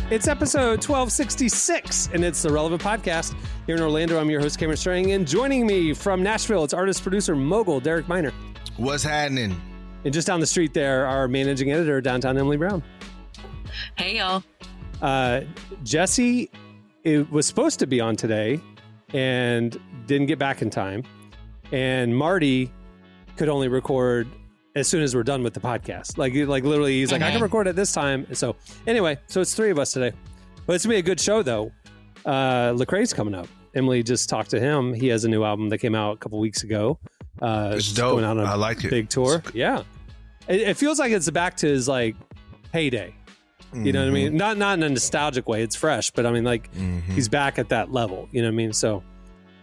It's episode 1266, and it's the Relevant Podcast. Here in Orlando, I'm your host, Cameron Strang, and joining me from Nashville, it's artist, producer, mogul, Derek Miner. What's happening? And just down the street there, our managing editor, downtown Emily Brown. Hey, y'all. Jesse was supposed to be on today and didn't get back in time. And Marty could only record as soon as we're done with the podcast. Like literally, he's like, I can record at this time. So anyway, so it's three of us today. But it's going to be a good show, though. Lecrae's coming up. Emily just talked to him. He has a new album that came out a couple weeks ago. It's dope. Going on I like it. Big tour. Yeah. It feels like it's back to his like heyday. You know what I mean? Not in a nostalgic way. It's fresh, but I mean, like he's back at that level. You know what I mean? So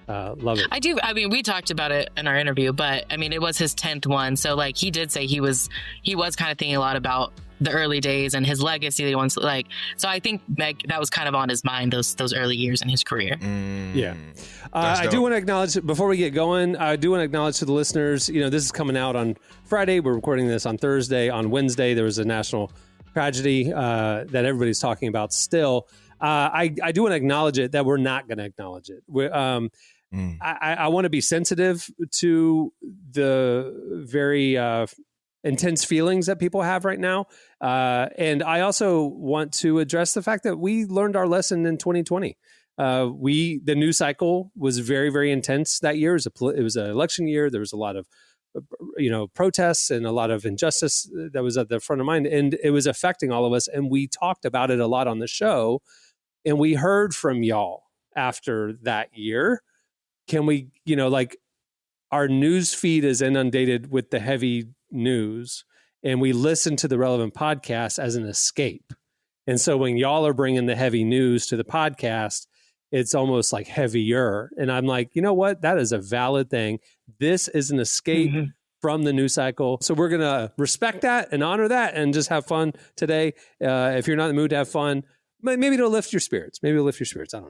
love it. I do. I mean, we talked about it in our interview, but I mean, it was his 10th one. So like he did say he was kind of thinking a lot about the early days and his legacy that he wants. Like, so I think like that was kind of on his mind those early years in his career. Yeah. I do want to acknowledge before we get going, I do want to acknowledge to the listeners, you know, this is coming out on Friday. We're recording this on Thursday. On Wednesday, there was a national tragedy that everybody's talking about still. I do want to acknowledge it, that we're not going to acknowledge it. I want to be sensitive to the very intense feelings that people have right now. And I also want to address the fact that we learned our lesson in 2020. The news cycle was very, very intense that year. It was an election year. There was a lot of protests and a lot of injustice that was at the front of mind, and it was affecting all of us. And we talked about it a lot on the show, and we heard from y'all after that year. Can we, our news feed is inundated with the heavy news, and we listen to the Relevant Podcast as an escape. And so when y'all are bringing the heavy news to the podcast, it's almost like heavier. And I'm like, you know what? That is a valid thing. This is an escape from the news cycle. So we're going to respect that and honor that and just have fun today. If you're not in the mood to have fun, maybe it'll lift your spirits. I don't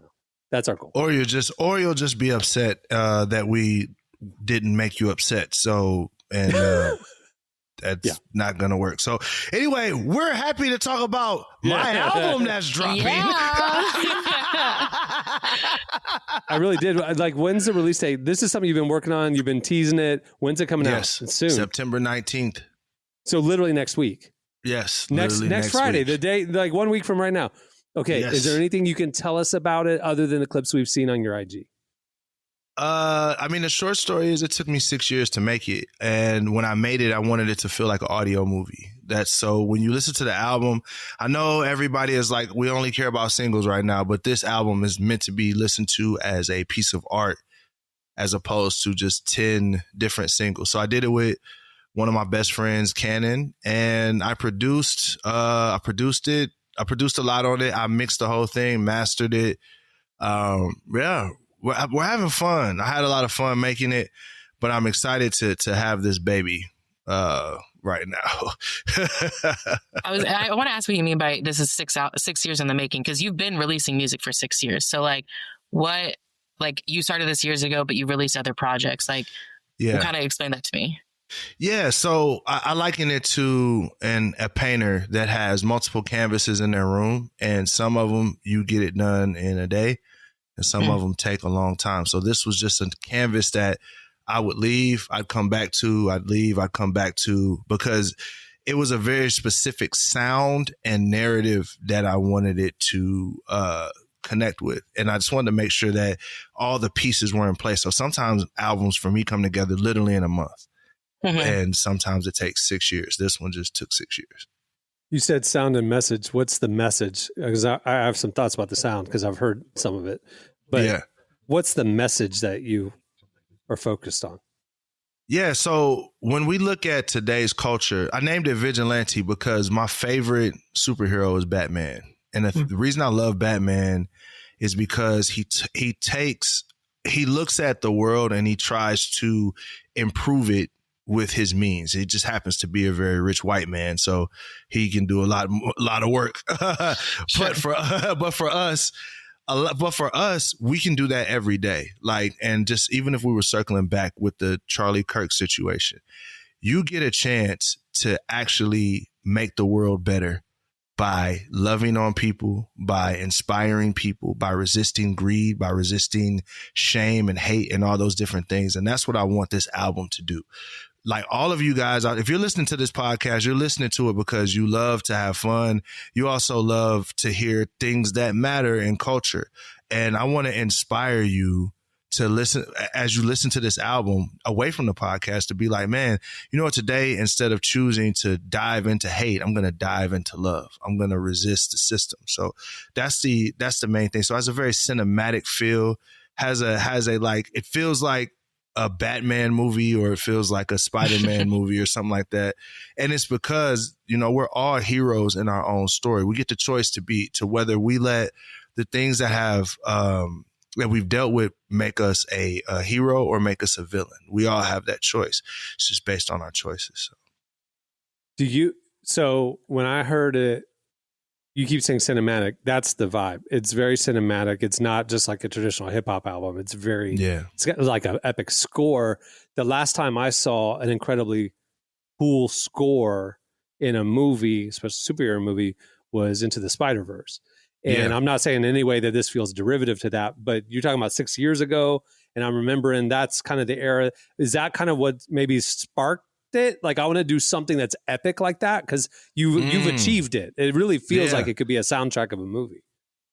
know. That's our goal. Or you'll just be upset that we didn't make you upset. So, and that's not going to work. So anyway, we're happy to talk about my album that's dropping. I really did. Like, when's the release date? This is something you've been working on. You've been teasing it. When's it coming out? It's soon. September 19th. So literally next week. Yes. Next Friday, week. The day, like 1 week from right now. Okay. Yes. Is there anything you can tell us about it other than the clips we've seen on your IG? I mean, the short story is it took me 6 years to make it. And when I made it, I wanted it to feel like an audio movie. So when you listen to the album, I know everybody is like, we only care about singles right now, but this album is meant to be listened to as a piece of art as opposed to just 10 different singles. So I did it with one of my best friends, Cannon, and I produced it. I produced a lot on it. I mixed the whole thing, mastered it. We're having fun. I had a lot of fun making it, but I'm excited to have this baby right now. I want to ask what you mean by this is 6 years in the making, because you've been releasing music for 6 years. So like, what, like you started this years ago, but you released other projects. Like, kind of explain that to me. Yeah, so I liken it to a painter that has multiple canvases in their room, and some of them you get it done in a day, and some of them take a long time. So this was just a canvas that I would leave, I'd come back to, I'd leave, I'd come back to, because it was a very specific sound and narrative that I wanted it to connect with. And I just wanted to make sure that all the pieces were in place. So sometimes albums for me come together literally in a month. And sometimes it takes 6 years. This one just took 6 years. You said sound and message. What's the message? Because I have some thoughts about the sound because I've heard some of it. But what's the message that you are focused on? Yeah, so when we look at today's culture, I named it Vigilante because my favorite superhero is Batman. And the reason I love Batman is because he looks at the world and he tries to improve it with his means. He just happens to be a very rich white man, so he can do a lot of work. But for us, we can do that every day. Like, and just even if we were circling back with the Charlie Kirk situation, you get a chance to actually make the world better by loving on people, by inspiring people, by resisting greed, by resisting shame and hate and all those different things. And that's what I want this album to do. Like all of you guys, if you're listening to this podcast, you're listening to it because you love to have fun. You also love to hear things that matter in culture. And I want to inspire you to listen, as you listen to this album away from the podcast, to be like, man, you know what, today, instead of choosing to dive into hate, I'm going to dive into love. I'm going to resist the system. So that's the main thing. So it has a very cinematic feel, has a like, it feels like a Batman movie, or it feels like a Spider-Man movie or something like that. And it's because, you know, we're all heroes in our own story. We get the choice to whether we let the things that have, that we've dealt with make us a hero or make us a villain. We all have that choice. It's just based on our choices. So when I heard it, you keep saying cinematic. That's the vibe. It's very cinematic. It's not just like a traditional hip hop album. It's it's got like an epic score. The last time I saw an incredibly cool score in a movie, especially superhero movie, was Into the Spider-Verse. And I'm not saying in any way that this feels derivative to that, but you're talking about 6 years ago, and I'm remembering that's kind of the era. Is that kind of what maybe sparked it? Like, I want to do something that's epic like that, because you've achieved it. It really feels like it could be a soundtrack of a movie.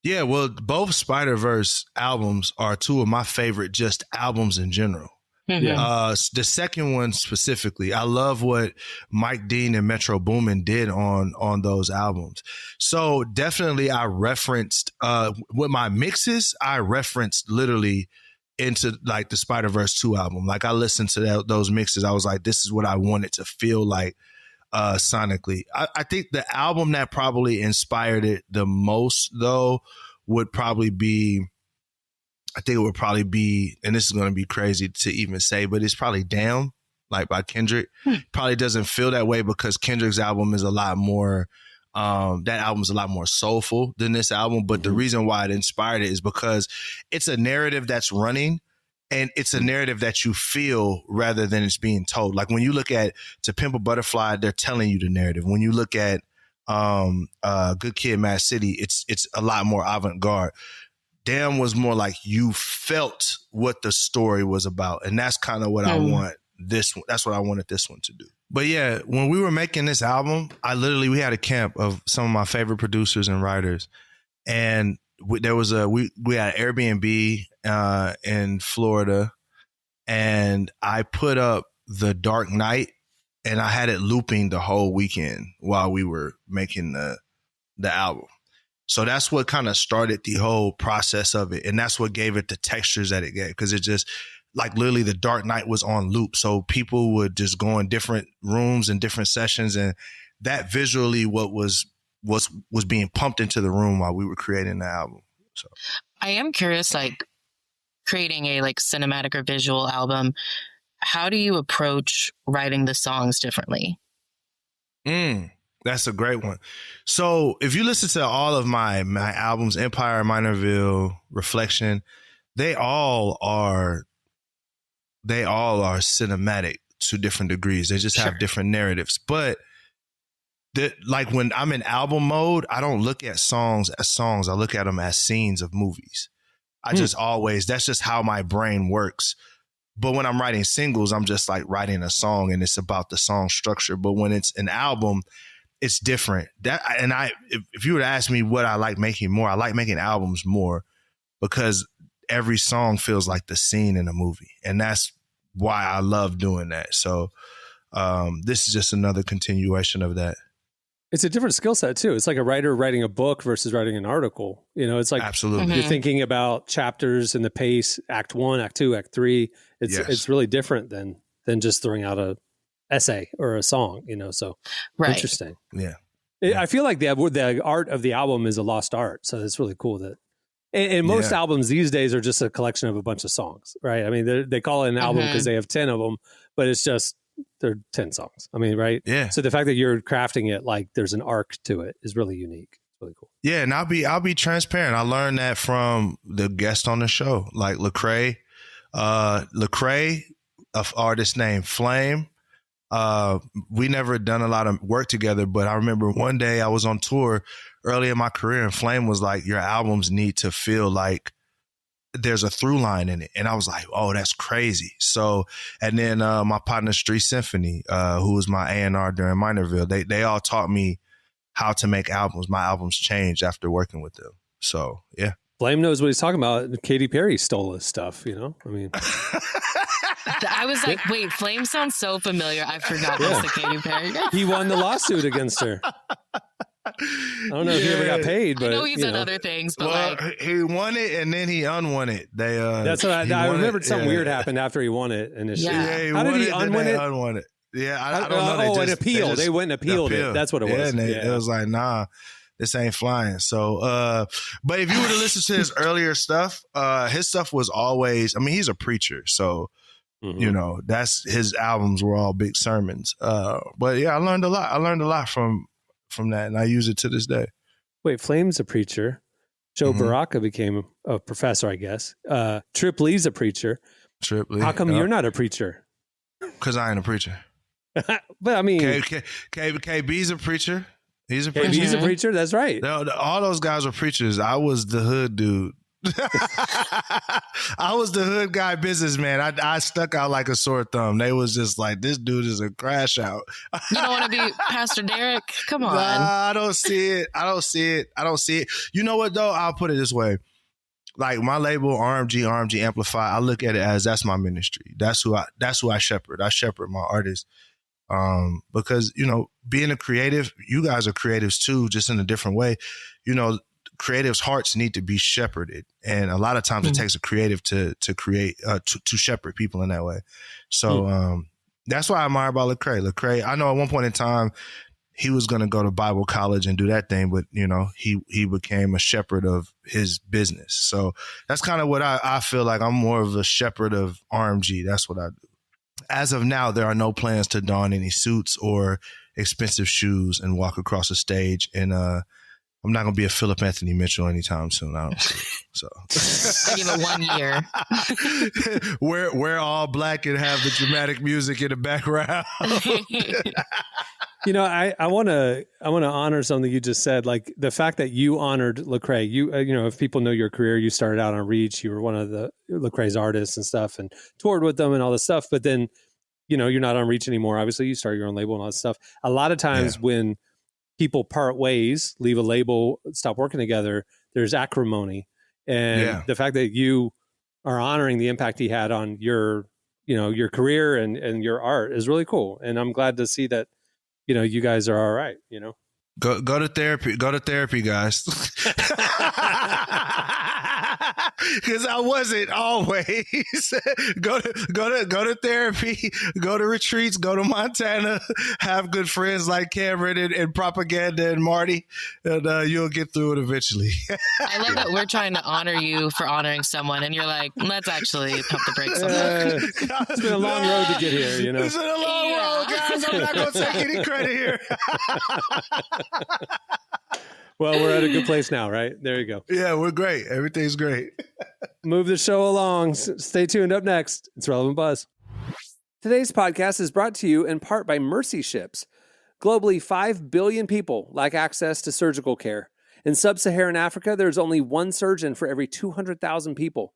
Yeah, well, both Spider-Verse albums are two of my favorite just albums in general. Yeah. The second one specifically, I love what Mike Dean and Metro Boomin did on those albums. So definitely I referenced, with my mixes, I referenced literally into like the Spider-Verse 2 album. Like I listened to those mixes. I was like, this is what I want it to feel like sonically. I think the album that probably inspired it the most though would probably be, and this is going to be crazy to even say, but it's probably Damn, like by Kendrick. Probably doesn't feel that way because Kendrick's album is a lot more, that album is a lot more soulful than this album. But the reason why it inspired it is because it's a narrative that's running, and it's a narrative that you feel rather than it's being told. Like when you look at To Pimp a Butterfly, they're telling you the narrative. When you look at Good Kid, Mad City, it's a lot more avant-garde. Damn was more like you felt what the story was about. And that's kind of what I want this one. That's what I wanted this one to do. But yeah, when we were making this album, we had a camp of some of my favorite producers and writers. And we had Airbnb in Florida, and I put up The Dark Knight, and I had it looping the whole weekend while we were making the album. So that's what kind of started the whole process of it. And that's what gave it the textures that it gave. Because it just, like literally The Dark Knight was on loop. So people would just go in different rooms and different sessions. And that visually what was being pumped into the room while we were creating the album. So I am curious, like creating a like cinematic or visual album, how do you approach writing the songs differently? That's a great one. So if you listen to all of my albums, Empire, Minorville, Reflection, they all are cinematic to different degrees. They just have different narratives. But like when I'm in album mode, I don't look at songs as songs. I look at them as scenes of movies. That's just how my brain works. But when I'm writing singles, I'm just like writing a song and it's about the song structure. But when it's an album, it's different. If you were to ask me what I like making more, I like making albums more because every song feels like the scene in a movie. And that's why I love doing that. So this is just another continuation of that. It's a different skill set too. It's like a writer writing a book versus writing an article. You know, it's like absolutely you're thinking about chapters and the pace, act 1, act 2, act 3. It's really different than just throwing out a essay or a song, you know, so interesting. Yeah. I feel like the art of the album is a lost art. So it's really cool that, and most albums these days are just a collection of a bunch of songs, right? I mean, they call it an album because they have 10 of them, but it's just, they're 10 songs. I mean, right? Yeah. So the fact that you're crafting it like there's an arc to it is really unique. It's really cool. Yeah. And I'll be transparent. I learned that from the guest on the show, like Lecrae, an artist named Flame. We never done a lot of work together, but I remember one day I was on tour early in my career and Flame was like, your albums need to feel like there's a through line in it. And I was like, oh, that's crazy. So, and then my partner Street Symphony, who was my A&R during Minorville, they all taught me how to make albums. My albums changed after working with them. So, yeah. Flame knows what he's talking about. Katy Perry stole his stuff, I mean. I was like, wait, Flame sounds so familiar. I forgot that's the Katy Perry guy. He won the lawsuit against her. I don't know if he ever got paid, but I know he's done other things, but he won it and then he unwon it. That's what I remembered. Something weird happened after he won it initially. Yeah, how did he unwin it? Unwon it. Yeah, I don't know. Oh, an appeal. They went and appealed it. That's what it was. And it was like, nah, this ain't flying. So, but if you were to listen to his earlier stuff, his stuff was always, I mean, he's a preacher. So, that's his albums were all big sermons. But yeah, I learned a lot. I learned a lot from that, and I use it to this day. Wait, Flame's a preacher. Joe Baraka became a professor, I guess. Trip Lee's a preacher. Trip Lee. How come you're not a preacher? Because I ain't a preacher. But I mean, KB's a preacher. He's a preacher. He's a preacher. That's right. All those guys were preachers. I was the hood dude. I was the hood guy businessman. I stuck out like a sore thumb. They was just like, this dude is a crash out. You don't want to be Pastor Derek? Come on. Nah, I don't see it. You know what though? I'll put it this way. Like my label, RMG Amplify, I look at it as that's my ministry. That's who I shepherd. I shepherd my artists. Because, being a creative, you guys are creatives too, just in a different way. Creatives' hearts need to be shepherded. And a lot of times it takes a creative to create, to shepherd people in that way. So that's why I admire about Lecrae. Lecrae, I know at one point in time, he was going to go to Bible college and do that thing, but, he became a shepherd of his business. So that's kind of what I feel like. I'm more of a shepherd of RMG. That's what I do. As of now, there are no plans to don any suits or expensive shoes and walk across the stage. And I'm not going to be a Philip Anthony Mitchell anytime soon. I don't see it. So I give it 1 year. Wear all black and have the dramatic music in the background. I want to honor something you just said, like the fact that you honored Lecrae. You if people know your career, you started out on Reach. You were one of the Lecrae's artists and stuff, and toured with them and all this stuff. But then, you're not on Reach anymore. Obviously, you started your own label and all this stuff. A lot of times when people part ways, leave a label, stop working together, there's acrimony, and the fact that you are honoring the impact he had on your career and your art is really cool. And I'm glad to see that. You guys are all right, Go to therapy. Go to therapy, guys. Because I wasn't always. Go to therapy. Go to retreats. Go to Montana. Have good friends like Cameron and Propaganda and Marty, and you'll get through it eventually. I love that we're trying to honor you for honoring someone, and you're like, let's actually pump the brakes on that. It's been a long road to get here. It's been a long road, guys. I'm not going to take any credit here. Well, we're at a good place now, right? There you go. Yeah, we're great. Everything's great. Move the show along. Stay tuned. Up next, it's Relevant Buzz. Today's podcast is brought to you in part by Mercy Ships. Globally, 5 billion people lack access to surgical care. In sub-Saharan Africa, there's only one surgeon for every 200,000 people.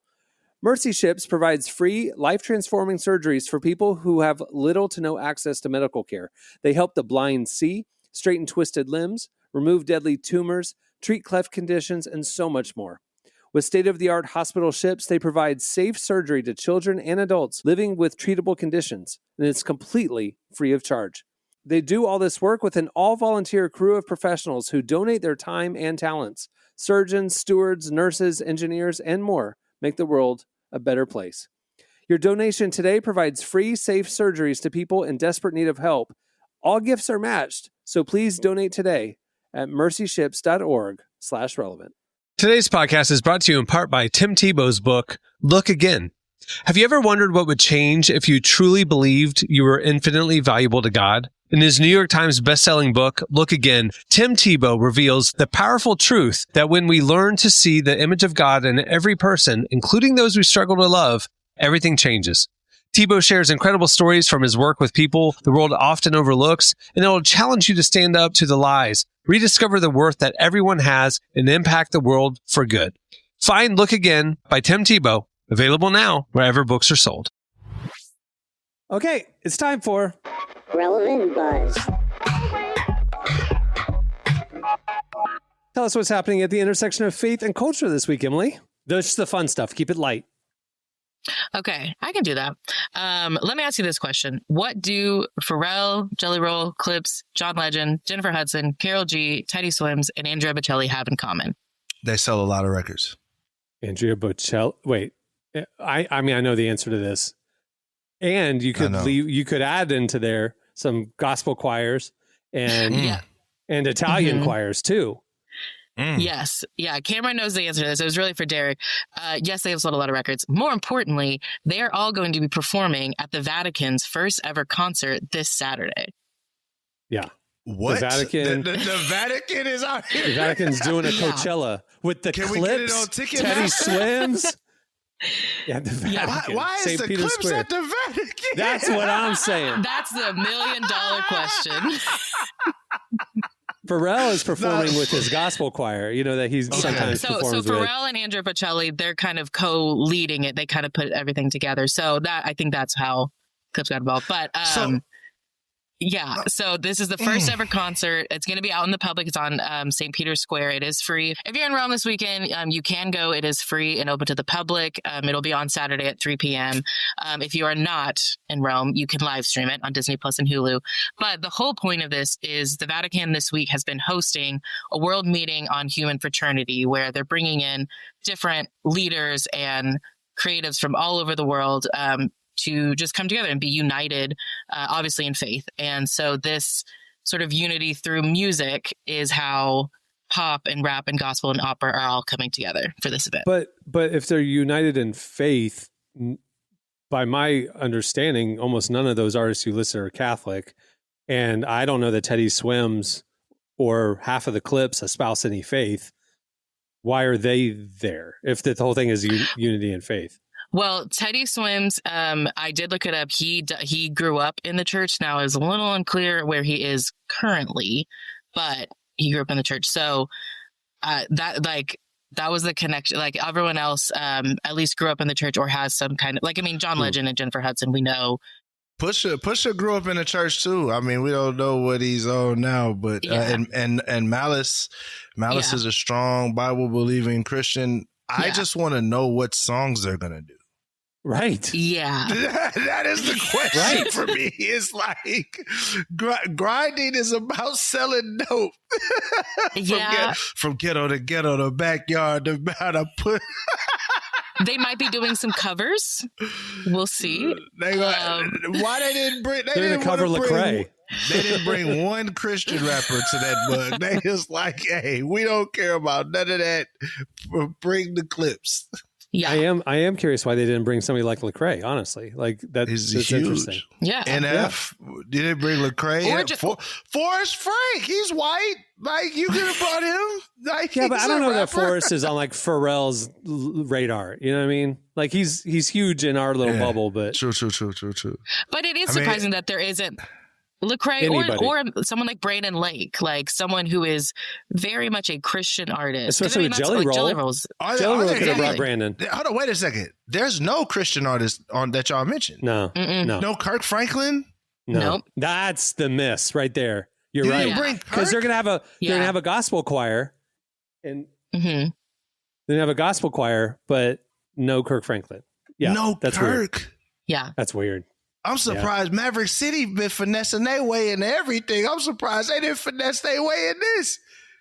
Mercy Ships provides free, life-transforming surgeries for people who have little to no access to medical care. They help the blind see, straighten twisted limbs, remove deadly tumors, treat cleft conditions, and so much more. With state-of-the-art hospital ships, they provide safe surgery to children and adults living with treatable conditions, and it's completely free of charge. They do all this work with an all-volunteer crew of professionals who donate their time and talents. Surgeons, stewards, nurses, engineers, and more make the world a better place. Your donation today provides free, safe surgeries to people in desperate need of help. All gifts are matched, so please donate today at mercyships.org/relevant. Today's podcast is brought to you in part by Tim Tebow's book, Look Again. Have you ever wondered what would change if you truly believed you were infinitely valuable to God? In his New York Times bestselling book, Look Again, Tim Tebow reveals the powerful truth that when we learn to see the image of God in every person, including those we struggle to love, everything changes. Tebow shares incredible stories from his work with people the world often overlooks, and it will challenge you to stand up to the lies, rediscover the worth that everyone has, and impact the world for good. Find Look Again by Tim Tebow, available now wherever books are sold. Okay, it's time for Relevant Buzz. Tell us what's happening at the intersection of faith and culture this week, Emily. Just the fun stuff. Keep it light. Okay, I can do that. Let me ask you this question. What do Pharrell, Jelly Roll, Clips, John Legend, Jennifer Hudson, Karol G, Teddy Swims, and Andrea Bocelli have in common? They sell a lot of records. Andrea Bocelli. Wait, I mean, I know the answer to this. And you could add into there some gospel choirs and Italian choirs too. Yes. Yeah. Cameron knows the answer to this. It was really for Derek. Yes, they have sold a lot of records. More importantly, they are all going to be performing at the Vatican's first ever concert this Saturday. Yeah. What? The Vatican. The Vatican is out here. The Vatican's doing a Coachella with the Can Clips, we get it on Ticketmaster? Teddy Swims. Yeah, the Vatican. Why is St. the Peter's Clips Square. at the Vatican? That's what I'm saying. That's the $1 million question. Pharrell is performing with his gospel choir. You know that he's sometimes So performs Pharrell and Andrea Bocelli, they're kind of co-leading it. They kind of put everything together. So that I think that's how Clips got involved. But so this is the first ever concert. It's going to be out in the public. It's on St. Peter's Square. It is free. If you're in Rome this weekend, you can go. It is free and open to the public. It'll be on Saturday at 3 p.m. If you are not in Rome, you can live stream it on Disney Plus and Hulu. But the whole point of this is the Vatican this week has been hosting a world meeting on human fraternity where they're bringing in different leaders and creatives from all over the world to just come together and be united, obviously in faith. And so this sort of unity through music is how pop and rap and gospel and opera are all coming together for this event. But if they're united in faith, by my understanding, almost none of those artists you listed are Catholic. And I don't know that Teddy Swims or half of the Clips espouse any faith. Why are they there if the whole thing is unity in faith? Well, Teddy Swims, I did look it up. He grew up in the church. Now it's a little unclear where he is currently, but he grew up in the church. So that was the connection. Like everyone else, at least grew up in the church or has some kind of John Legend and Jennifer Hudson. We know. Pusha grew up in the church too. I mean, we don't know what he's on now, but and Malice is a strong Bible believing Christian. I just want to know what songs they're gonna do. Right. Yeah. That is the question for me. It's like grinding is about selling dope. From ghetto to ghetto to backyard to to put. They might be doing some covers. We'll see. Why they didn't bring? They're going to cover Lecrae. They didn't bring one Christian rapper to that book. They just like, hey, we don't care about none of that. Bring the Clips. Yeah, I am curious why they didn't bring somebody like Lecrae. Honestly, like that's huge. Interesting. Yeah, NF did they bring Lecrae? Forrest Frank, he's white. Like you could have brought him. Like but I don't know that Forrest is on like Pharrell's radar. You know what I mean? Like he's huge in our little bubble, but true. But it is surprising that there isn't Lecrae or someone like Brandon Lake, like someone who is very much a Christian artist. Especially with Jelly Roll. Jelly Rolls. Jelly Roll could have brought Brandon. Hold on, wait a second. There's no Christian artist on that y'all mentioned. No. No Kirk Franklin? No. Nope. That's the miss right there. You're right. Because they're gonna have a gospel choir, and they're gonna have a gospel choir, but no Kirk Franklin. Yeah, no that's Kirk. Weird. Yeah, that's weird. I'm surprised Maverick City been finessing their way into everything. I'm surprised they didn't finesse their way in this.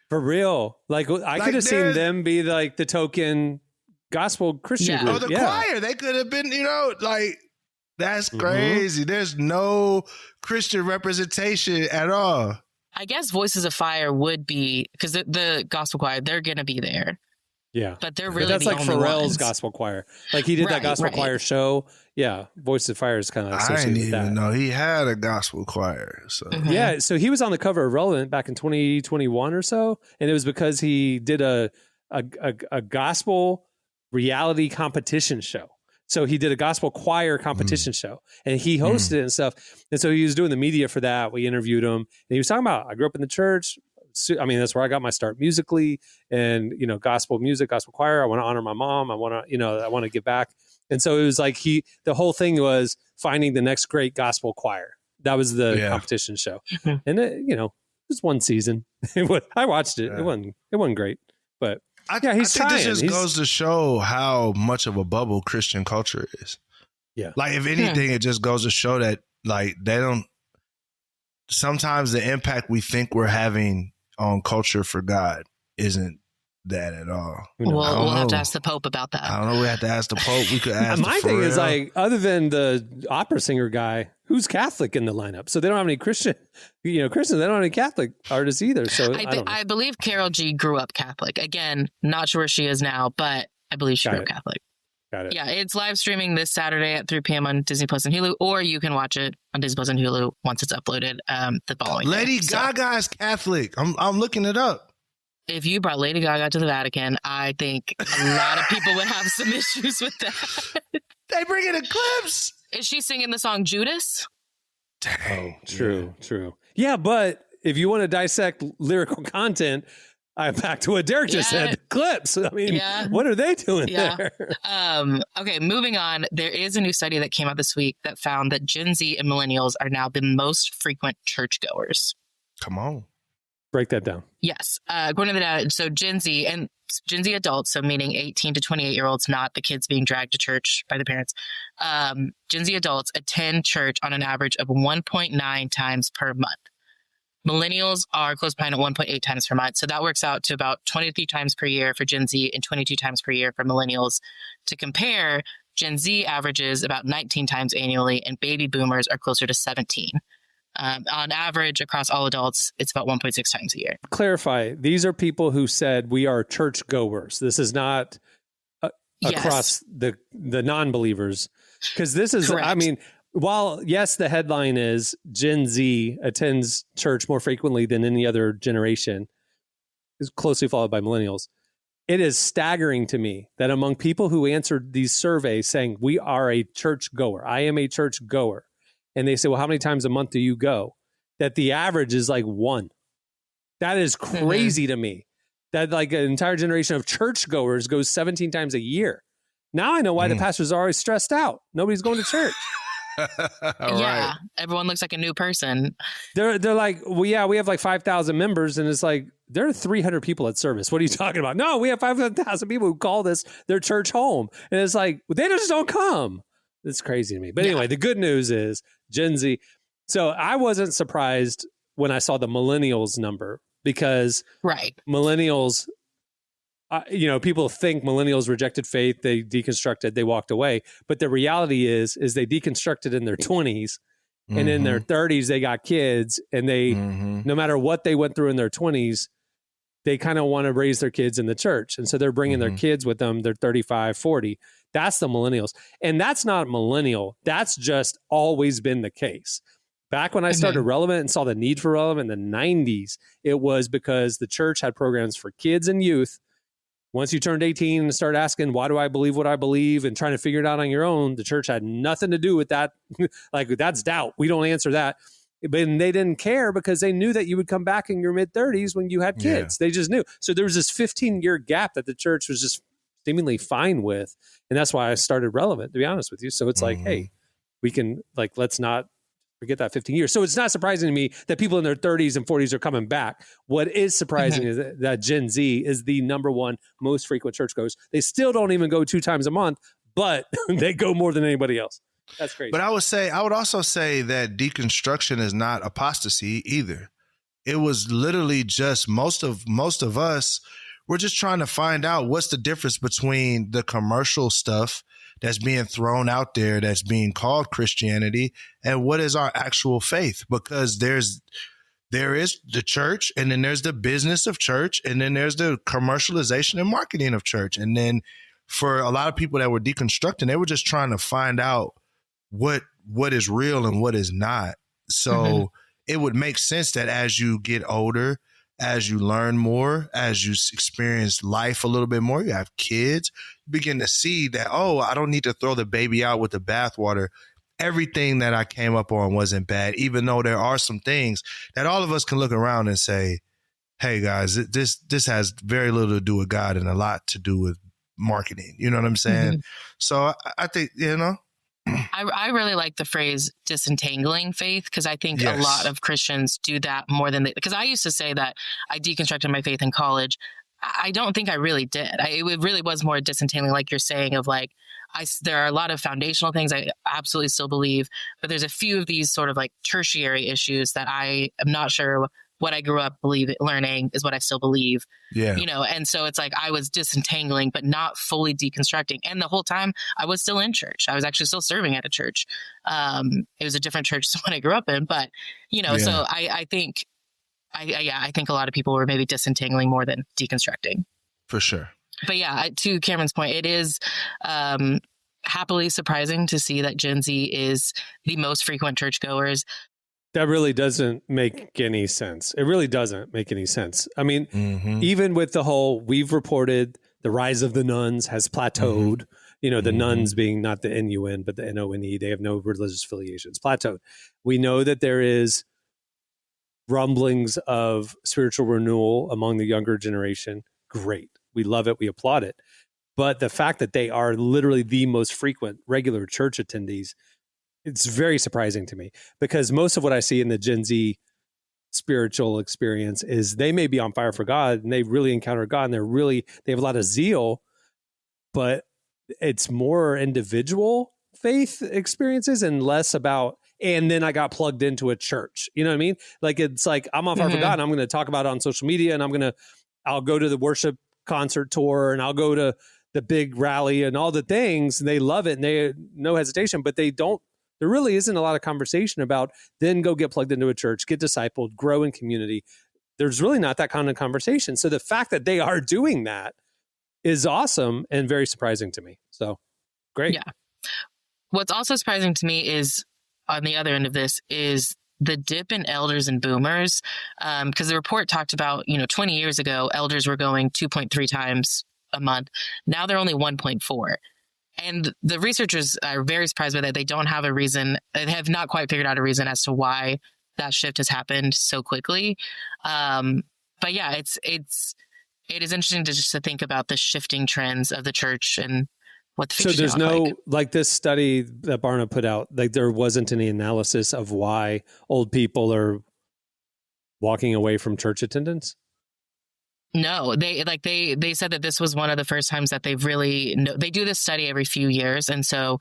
For real. Like I could have seen them be like the token gospel Christian group. Or the choir. They could have been, that's crazy. There's no Christian representation at all. I guess Voices of Fire would be, because the gospel choir, they're going to be there. Yeah. But they're really that's the like only Pharrell's ones. gospel choir. Like he did that gospel choir show. Yeah. Voice of Fire is kind of associated with that. I didn't even know he had a gospel choir. So yeah. So he was on the cover of Relevant back in 2021 or so. And it was because he did a gospel reality competition show. So he did a gospel choir competition show, and he hosted it and stuff. And so he was doing the media for that. We interviewed him, and he was talking about, I grew up in the church. I mean, that's where I got my start musically, and, you know, gospel music, gospel choir. I want to honor my mom. I want to, you know, I want to give back. And so it was like the whole thing was finding the next great gospel choir. That was the competition show. And it, you know, it was one season. I watched it. It wasn't great, but I he's think trying. This just goes to show how much of a bubble Christian culture is. Yeah. Like, if anything, it just goes to show that, like, sometimes the impact we think we're having on culture for God isn't that at all. We'll have to ask the Pope about that. I don't know. We have to ask the Pope. We could ask. My thing is, like, other than the opera singer guy, who's Catholic in the lineup? So they don't have any Christians. They don't have any Catholic artists either. So I believe Carol G grew up Catholic. Again, not sure where she is now, but I believe she grew up Catholic. Got it. Yeah, it's live streaming this Saturday at 3 p.m. on Disney Plus and Hulu, or you can watch it on Disney Plus and Hulu once it's uploaded the following Lady day. Gaga is Catholic. I'm looking it up. If you brought Lady Gaga to the Vatican, I think a lot of people would have some issues with that. They bring in Eclipse. Is she singing the song Judas? Dang. True. Yeah, but if you want to dissect lyrical content, I'm back to what Derek just said. Clips. I mean, what are they doing there? Okay, moving on. There is a new study that came out this week that found that Gen Z and millennials are now the most frequent churchgoers. Come on. Break that down. Yes. According to the data, so Gen Z adults, so meaning 18 to 28-year-olds, not the kids being dragged to church by the parents. Gen Z adults attend church on an average of 1.9 times per month. Millennials are close behind at 1.8 times per month. So that works out to about 23 times per year for Gen Z and 22 times per year for millennials. To compare, Gen Z averages about 19 times annually, and baby boomers are closer to 17. On average, across all adults, it's about 1.6 times a year. Clarify, these are people who said we are church goers. This is not across the non-believers. Because this is, correct. I mean, while, yes, the headline is Gen Z attends church more frequently than any other generation, is closely followed by millennials. It is staggering to me that among people who answered these surveys saying we are a church goer, I am a church goer, and they say, well, how many times a month do you go? That the average is like 1. That is crazy to me. That like an entire generation of churchgoers goes 17 times a year. Now I know why the pastors are always stressed out. Nobody's going to church. Right. Everyone looks like a new person. They're like, well, we have like 5,000 members, and it's like there are 300 people at service. What are you talking about? No, we have 5,000 people who call this their church home, and it's like they just don't come. It's crazy to me. But anyway, the good news is Gen Z. So I wasn't surprised when I saw the millennials number, because millennials, people think millennials rejected faith, they deconstructed, they walked away. But the reality is they deconstructed in their 20s, and in their 30s, they got kids, and they, no matter what they went through in their 20s, they kind of want to raise their kids in the church. And so they're bringing their kids with them. They're 35, 40. That's the millennials. And that's not millennial. That's just always been the case. Back when I started Relevant and saw the need for Relevant in the 90s, it was because the church had programs for kids and youth. Once you turned 18 and started asking, why do I believe what I believe, and trying to figure it out on your own, the church had nothing to do with that. Like, that's doubt. We don't answer that. But they didn't care, because they knew that you would come back in your mid-30s when you had kids. They just knew. So there was this 15-year gap that the church was just seemingly fine with. And that's why I started Relevant, to be honest with you. So it's like, hey, we can, like, let's not forget that 15 years. So it's not surprising to me that people in their 30s and 40s are coming back. What is surprising is that Gen Z is the number one most frequent churchgoers. They still don't even go 2 times a month, but they go more than anybody else. That's crazy. But I would also say that deconstruction is not apostasy either. It was literally just most of us, we're just trying to find out what's the difference between the commercial stuff that's being thrown out there, that's being called Christianity, and what is our actual faith. Because there is the church, and then there's the business of church, and then there's the commercialization and marketing of church. And then for a lot of people that were deconstructing, they were just trying to find out what is real and what is not. So it would make sense that as you get older, as you learn more, as you experience life a little bit more, you have kids, you begin to see that, oh, I don't need to throw the baby out with the bathwater. Everything that I came up on wasn't bad, even though there are some things that all of us can look around and say, hey guys, this has very little to do with God and a lot to do with marketing. You know what I'm saying? Mm-hmm. So I think, I really like the phrase disentangling faith, because I think a lot of Christians do that more than because I used to say that I deconstructed my faith in college. I don't think I really did. It really was more disentangling, like you're saying, of like, there are a lot of foundational things I absolutely still believe, but there's a few of these sort of like tertiary issues that I am not sure what I grew up learning is what I still believe. Yeah. And so it's like I was disentangling, but not fully deconstructing. And the whole time I was still in church. I was actually still serving at a church. It was a different church than what I grew up in, but, so I think a lot of people were maybe disentangling more than deconstructing. For sure. But yeah, to Cameron's point, it is happily surprising to see that Gen Z is the most frequent churchgoers. That really doesn't make any sense. It really doesn't make any sense. I mean, even with the whole, we've reported the rise of the nuns has plateaued, the nuns being not the N-U-N, but the N-O-N-E, they have no religious affiliations, plateaued. We know that there is rumblings of spiritual renewal among the younger generation. Great. We love it. We applaud it. But the fact that they are literally the most frequent regular church attendees, it's very surprising to me, because most of what I see in the Gen Z spiritual experience is they may be on fire for God and they really encounter God and they have a lot of zeal, but it's more individual faith experiences and less about, and then I got plugged into a church. You know what I mean? Like, it's like, I'm on fire for God and I'm going to talk about it on social media, and I'll go to the worship concert tour and I'll go to the big rally and all the things, and they love it and they no hesitation, but there really isn't a lot of conversation about then go get plugged into a church, get discipled, grow in community. There's really not that kind of conversation. So the fact that they are doing that is awesome and very surprising to me. So great. Yeah. What's also surprising to me is, on the other end of this, is the dip in elders and boomers. Because the report talked about, 20 years ago, elders were going 2.3 times a month. Now they're only 1.4. And the researchers are very surprised by that. They don't have a reason. They have not quite figured out a reason as to why that shift has happened so quickly. But yeah, it is interesting to think about the shifting trends of the church and what the future. So there's like this study that Barna put out, like there wasn't any analysis of why old people are walking away from church attendance. No, they said that this was one of the first times that they've really, they do this study every few years. And so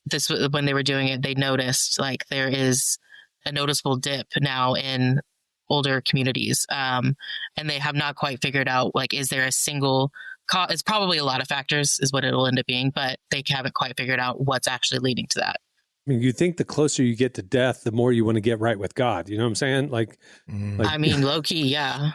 this, when they were doing it, they noticed like there is a noticeable dip now in older communities. And they have not quite figured out, like, is there a single cause? It's probably a lot of factors is what it'll end up being, but they haven't quite figured out what's actually leading to that. I mean, you think the closer you get to death, the more you want to get right with God. You know what I'm saying? Like I mean, low key, yeah.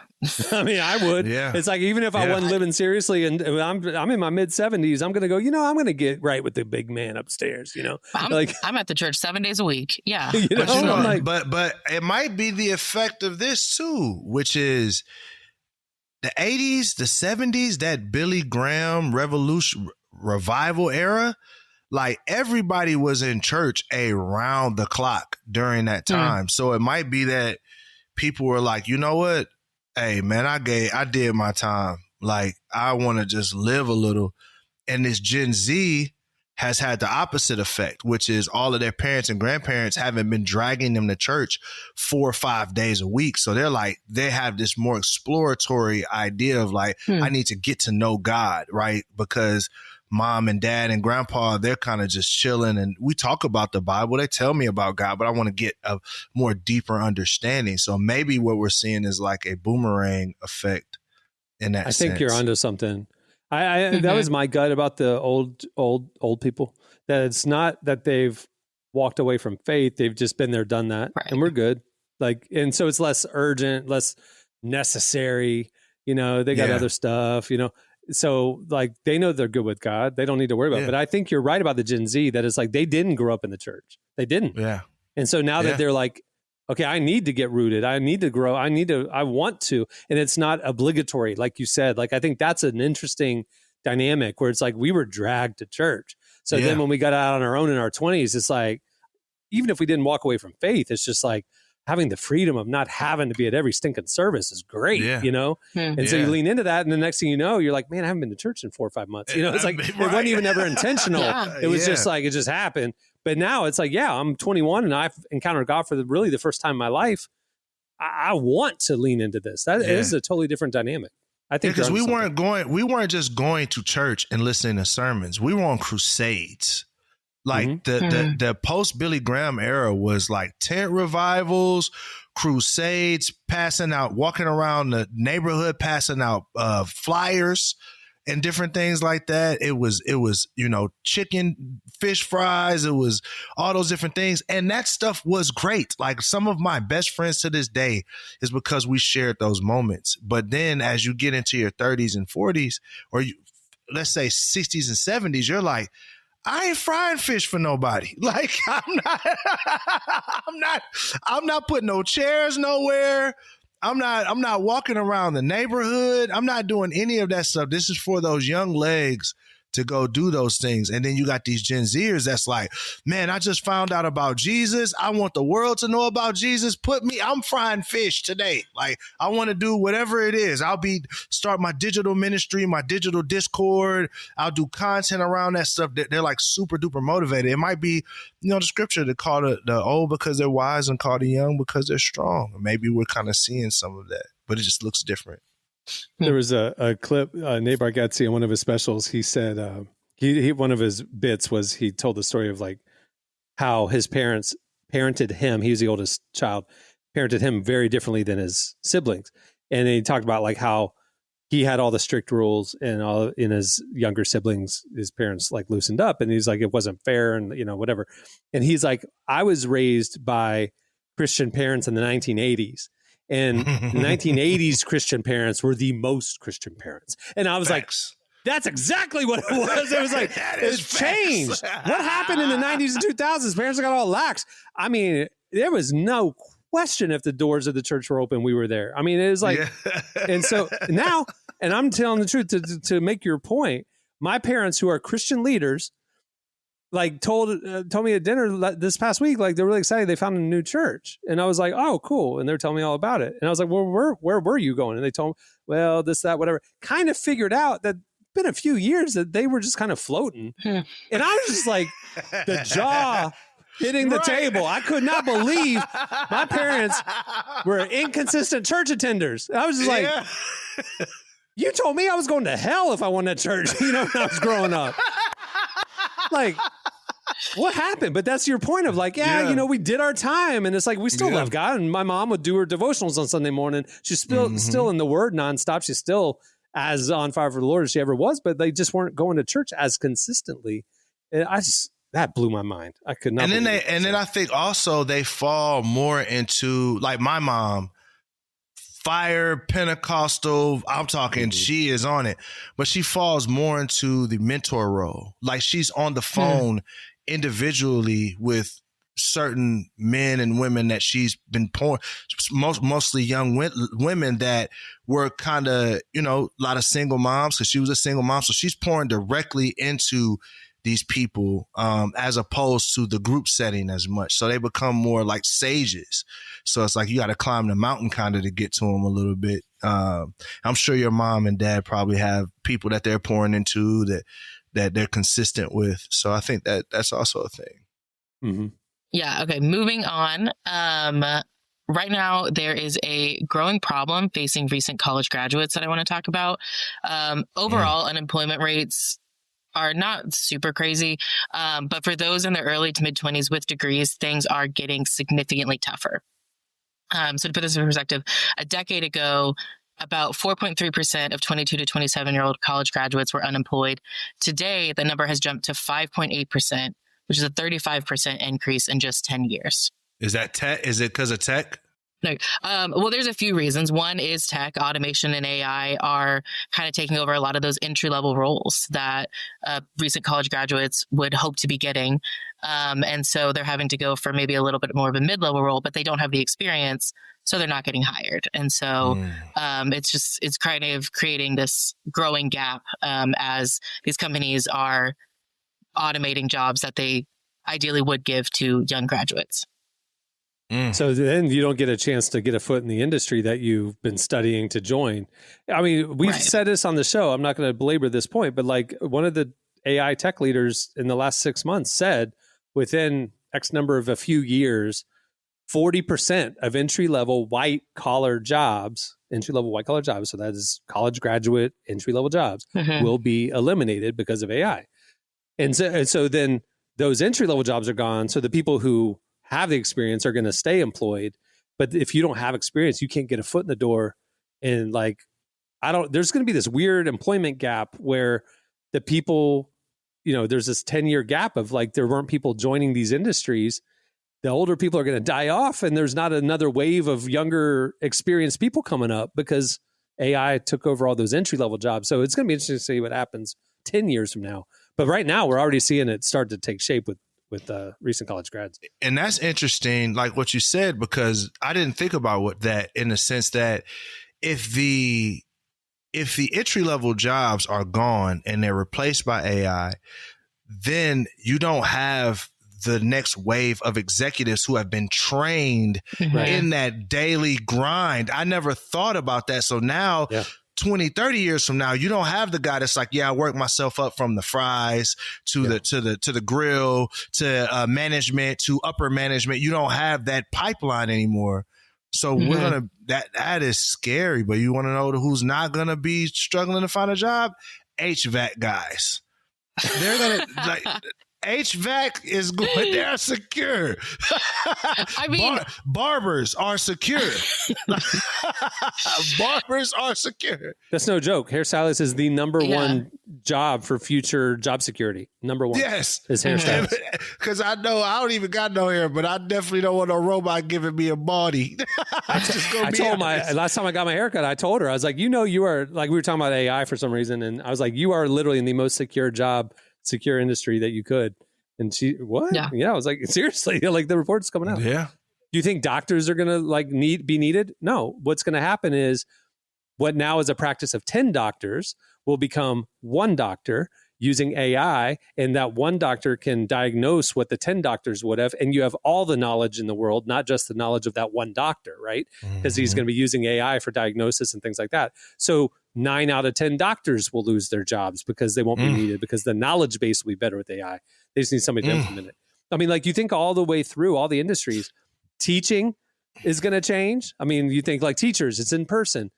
I mean, I would. Yeah. It's like, even if I wasn't living seriously and I'm in my mid 70s, I'm going to go, I'm going to get right with the big man upstairs, I'm at the church 7 days a week. Yeah. But it might be the effect of this too, which is the 80s, the 70s, that Billy Graham revival era. Like, everybody was in church around the clock during that time. So it might be that people were like, you know what? Hey, man, I did my time. Like, I want to just live a little. And this Gen Z has had the opposite effect, which is all of their parents and grandparents haven't been dragging them to church 4 or 5 days a week. So they're like, they have this more exploratory idea of like, I need to get to know God, right? Because mom and dad and grandpa, they're kind of just chilling, and we talk about the Bible. They tell me about God, but I want to get a more deeper understanding. So maybe what we're seeing is like a boomerang effect in that sense. I think you're onto something. That was my gut about the old people, that it's not that they've walked away from faith. They've just been there, done that, right. And we're good. Like, and so it's less urgent, less necessary, they got other stuff, So like, they know they're good with God. They don't need to worry about it. But I think you're right about the Gen Z, that it's like, they didn't grow up in the church. They didn't. Yeah. And so now that they're like, okay, I need to get rooted. I need to grow. I want to. And it's not obligatory, like you said. Like, I think that's an interesting dynamic where it's like we were dragged to church. So then when we got out on our own in our 20s, it's like, even if we didn't walk away from faith, it's just like having the freedom of not having to be at every stinking service is great, you know? And so you lean into that. And the next thing you know, you're like, man, I haven't been to church in 4 or 5 months. You know, it's like, it wasn't even ever intentional. It was just like, it just happened. But now it's like, I'm 21 and I've encountered God for really the first time in my life. I want to lean into this. That is a totally different dynamic. I think because we weren't just going to church and listening to sermons. We were on crusades. Like the post Billy Graham era was like tent revivals, crusades, walking around the neighborhood, passing out flyers and different things like that. It was, chicken, fish fries. It was all those different things. And that stuff was great. Like, some of my best friends to this day is because we shared those moments. But then as you get into your 30s and 40s, or let's say 60s and 70s, you're like, I ain't frying fish for nobody. Like, I'm not putting no chairs nowhere. I'm not walking around the neighborhood. I'm not doing any of that stuff. This is for those young legs to go do those things. And then you got these Gen Zers that's like, man, I just found out about Jesus. I want the world to know about Jesus. I'm frying fish today. Like, I want to do whatever it is. Start my digital ministry, my digital Discord. I'll do content around that stuff. They're like super duper motivated. It might be, the scripture to call the old because they're wise and call the young because they're strong. Maybe we're kind of seeing some of that, but it just looks different. There was a clip, Nate Bargatze, on one of his specials. He said he one of his bits was he told the story of like how his parents parented him. He was the oldest child, parented him very differently than his siblings. And he talked about like how he had all the strict rules, and all in his younger siblings, his parents like loosened up, and he's like, it wasn't fair, and whatever. And he's like, I was raised by Christian parents in the 1980s. And the 1980s Christian parents were the most Christian parents. And I was like, that's exactly what it was. It was like, it's changed. What happened in the 90s and 2000s? Parents got all lax. I mean, there was no question if the doors of the church were open, we were there. I mean, it was like, and so now, and I'm telling the truth to make your point, my parents, who are Christian leaders, like told me at dinner this past week, like they're really excited they found a new church. And I was like, oh, cool. And they're telling me all about it. And I was like, well, where were you going? And they told me, well, this, that, whatever. Kind of figured out that been a few years that they were just kind of floating. And I was just like, the jaw hitting the table. I could not believe my parents were inconsistent church attenders. I was just like, you told me I was going to hell if I went to church, when I was growing up. Like, what happened? But that's your point of like, we did our time, and it's like we still love God. And my mom would do her devotionals on Sunday morning. She's still in the Word nonstop. She's still as on fire for the Lord as she ever was. But they just weren't going to church as consistently. And that blew my mind. I could not. And then I think also they fall more into, like, my mom, fire, Pentecostal, I'm talking, she is on it, but she falls more into the mentor role. Like, she's on the phone individually with certain men and women that she's been pouring, mostly young women that were kind of, a lot of single moms, because she was a single mom. So she's pouring directly into these people, as opposed to the group setting as much. So they become more like sages. So it's like you got to climb the mountain kind of to get to them a little bit. I'm sure your mom and dad probably have people that they're pouring into that they're consistent with. So I think that's also a thing. Mm-hmm. Yeah. Okay. Moving on. Right now, there is a growing problem facing recent college graduates that I want to talk about. Overall, unemployment rates are not super crazy. But for those in their early to mid 20s with degrees, things are getting significantly tougher. So to put this in perspective, a decade ago, about 4.3% of 22 to 27-year-old college graduates were unemployed. Today, the number has jumped to 5.8%, which is a 35% increase in just 10 years. Is that tech? Is it because of tech? No. Well, there's a few reasons. One is tech, automation, and AI are kind of taking over a lot of those entry-level roles that recent college graduates would hope to be getting. And so they're having to go for maybe a little bit more of a mid-level role, but they don't have the experience, so they're not getting hired. And so it's kind of creating this growing gap as these companies are automating jobs that they ideally would give to young graduates. So then you don't get a chance to get a foot in the industry that you've been studying to join. I mean, we've said this on the show. I'm not going to belabor this point, but like one of the AI tech leaders in the last 6 months said within X number of a few years, 40% of entry-level white-collar jobs, so that is college graduate entry-level jobs, will be eliminated because of AI. And so then those entry-level jobs are gone. So the people who have the experience are going to stay employed. But if you don't have experience, you can't get a foot in the door. And like, there's going to be this weird employment gap where the people, there's this 10-year gap of like, there weren't people joining these industries. The older people are going to die off, and there's not another wave of younger experienced people coming up because AI took over all those entry-level jobs. So it's going to be interesting to see what happens 10 years from now. But right now we're already seeing it start to take shape with recent college grads. And that's interesting, like what you said, because I didn't think about that in the sense that if the entry-level jobs are gone and they're replaced by AI, then you don't have the next wave of executives who have been trained in that daily grind. I never thought about that. So now 20, 30 years from now, you don't have the guy that's like, I work myself up from the fries to the grill, to management, to upper management. You don't have that pipeline anymore. So that is scary, but you want to know who's not going to be struggling to find a job? HVAC guys. They're going to HVAC is going, they're secure. I mean, barbers are secure. Barbers are secure. That's no joke. Hairstylist is the number one job for future job security. Number one. Yes. Is hairstylist. Because I know I don't even got no hair, but I definitely don't want a robot giving me a body. Last time I got my haircut, I told her, I was like, you are, like, we were talking about AI for some reason. And I was like, you are literally in the most secure industry that you could. And she, what? Yeah. I was like, seriously, like the report's coming out. Yeah. Do you think doctors are going to be needed? No. What's going to happen is what now is a practice of 10 doctors will become one doctor using AI. And that one doctor can diagnose what the 10 doctors would have. And you have all the knowledge in the world, not just the knowledge of that one doctor, right? Because he's going to be using AI for diagnosis and things like that. So 9 out of 10 doctors will lose their jobs because they won't be needed, because the knowledge base will be better with AI. They just need somebody to implement it. I mean, like, you think all the way through all the industries, teaching is going to change. I mean, you think like teachers, it's in person.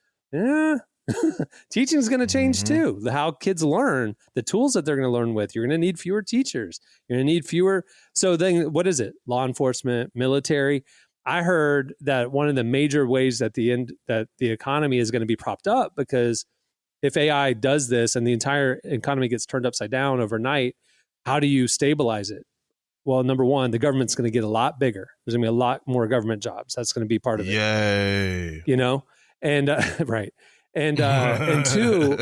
Teaching is going to change too. How kids learn, the tools that they're going to learn with. You're going to need fewer teachers. You're going to need fewer. So then what is it? Law enforcement, military. I heard that one of the major ways that the economy is going to be propped up, because if AI does this and the entire economy gets turned upside down overnight, how do you stabilize it? Well, number one, the government's going to get a lot bigger. There's going to be a lot more government jobs. That's going to be part of it. Yay. And right. And two,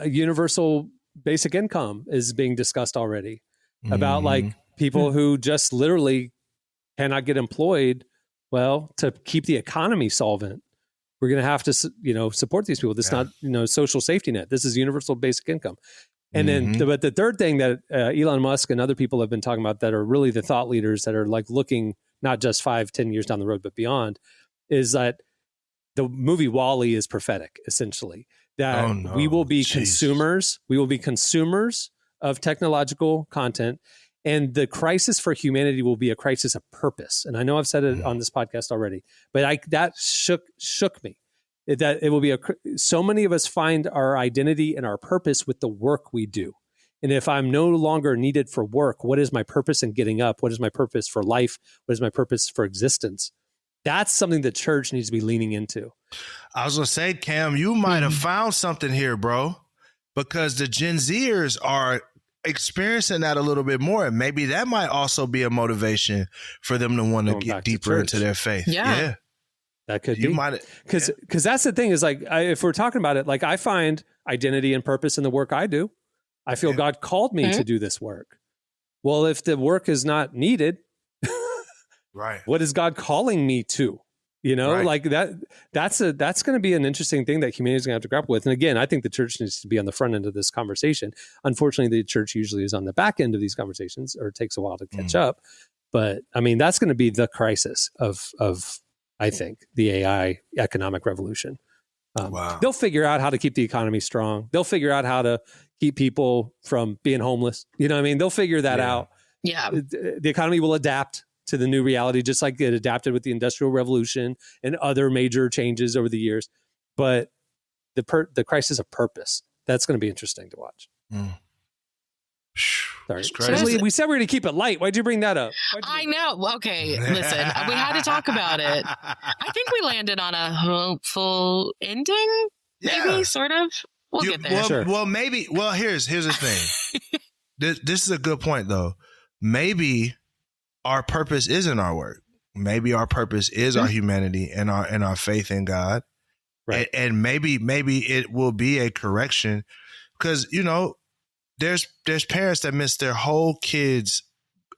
universal basic income is being discussed already about like people who just literally cannot get employed. Well, to keep the economy solvent, we're going to have to, support these people. This is not, social safety net. This is universal basic income. And then, but the third thing that Elon Musk and other people have been talking about that are really the thought leaders that are like looking not just 5-10 years down the road, but beyond, is that the movie WALL-E is prophetic, essentially, that we will be consumers. We will be consumers of technological content. And the crisis for humanity will be a crisis of purpose. And I know I've said it on this podcast already, but that shook me. That it will be so many of us find our identity and our purpose with the work we do. And if I'm no longer needed for work, what is my purpose in getting up? What is my purpose for life? What is my purpose for existence? That's something the church needs to be leaning into. I was going to say, Cam, you might have found something here, bro, because the Gen Zers are experiencing that a little bit more. And maybe that might also be a motivation for them to want to get deeper into their faith. Yeah. That could be. Because that's the thing is, like, if we're talking about it, like, I find identity and purpose in the work I do. I feel God called me to do this work. Well, if the work is not needed, Right. what is God calling me to? Right. Like that's going to be an interesting thing that humanity is going to have to grapple with. And again, I think the church needs to be on the front end of this conversation. Unfortunately, the church usually is on the back end of these conversations, or it takes a while to catch up. But I mean, that's going to be the crisis of I think the AI economic revolution. They'll figure out how to keep the economy strong. They'll figure out how to keep people from being homeless. You know what I mean? They'll figure that out. Yeah. The economy will adapt to the new reality, just like it adapted with the Industrial Revolution and other major changes over the years. But the crisis of purpose, that's going to be interesting to watch. Sorry. So we said we were going to keep it light. Why'd you bring that up? I know. Okay, listen, we had to talk about it. I think we landed on a hopeful ending, maybe, sort of. We'll get there. Well, maybe. Well, here's the thing. This is a good point, though. Maybe our purpose isn't our work. Maybe our purpose is our humanity and our faith in God. Right. And maybe it will be a correction, because, there's parents that miss their whole kids'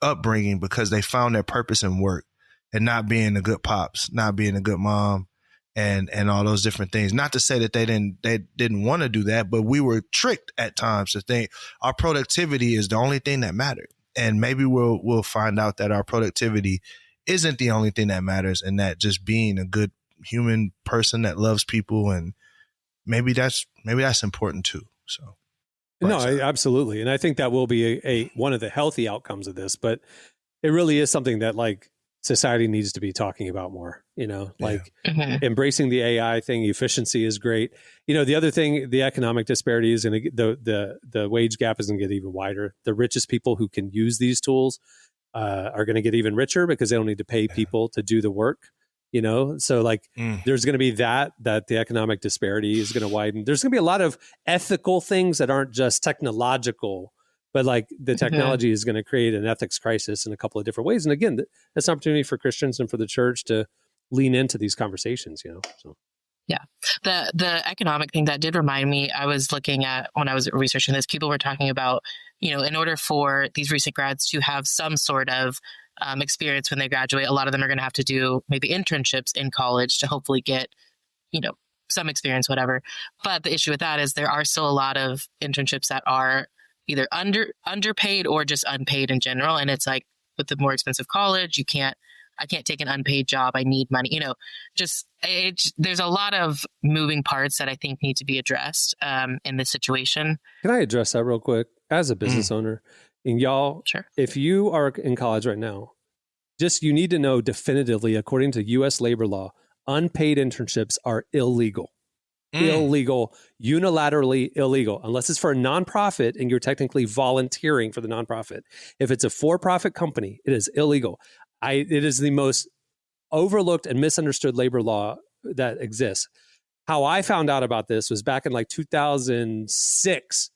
upbringing because they found their purpose in work and not being a good pops, not being a good mom, and all those different things. Not to say that they didn't want to do that, but we were tricked at times to think our productivity is the only thing that mattered. And maybe we'll find out that our productivity isn't the only thing that matters, and that just being a good human person that loves people, and maybe that's important too. So. No, absolutely. And I think that will be a one of the healthy outcomes of this, but it really is something that like society needs to be talking about more, embracing the AI thing. Efficiency is great. The other thing, the economic disparity is going to the wage gap is going to get even wider. The richest people who can use these tools are going to get even richer because they don't need to pay people to do the work. So there's going to be that the economic disparity is going to widen. There's going to be a lot of ethical things that aren't just technological, but like the technology is going to create an ethics crisis in a couple of different ways. And again, that's an opportunity for Christians and for the church to lean into these conversations, So. Yeah. The economic thing that did remind me, I was looking at when I was researching this, people were talking about, in order for these recent grads to have some sort of experience when they graduate, a lot of them are going to have to do maybe internships in college to hopefully get, some experience, whatever. But the issue with that is there are still a lot of internships that are either underpaid or just unpaid in general. And it's like with the more expensive college, I can't take an unpaid job. I need money, there's a lot of moving parts that I think need to be addressed in this situation. Can I address that real quick? As a business owner, and y'all, sure. If you are in college right now, you need to know definitively, according to U.S. labor law, unpaid internships are illegal. Illegal, unilaterally illegal, unless it's for a nonprofit and you're technically volunteering for the nonprofit. If it's a for-profit company, it is illegal. It is the most overlooked and misunderstood labor law that exists. How I found out about this was back in 2006.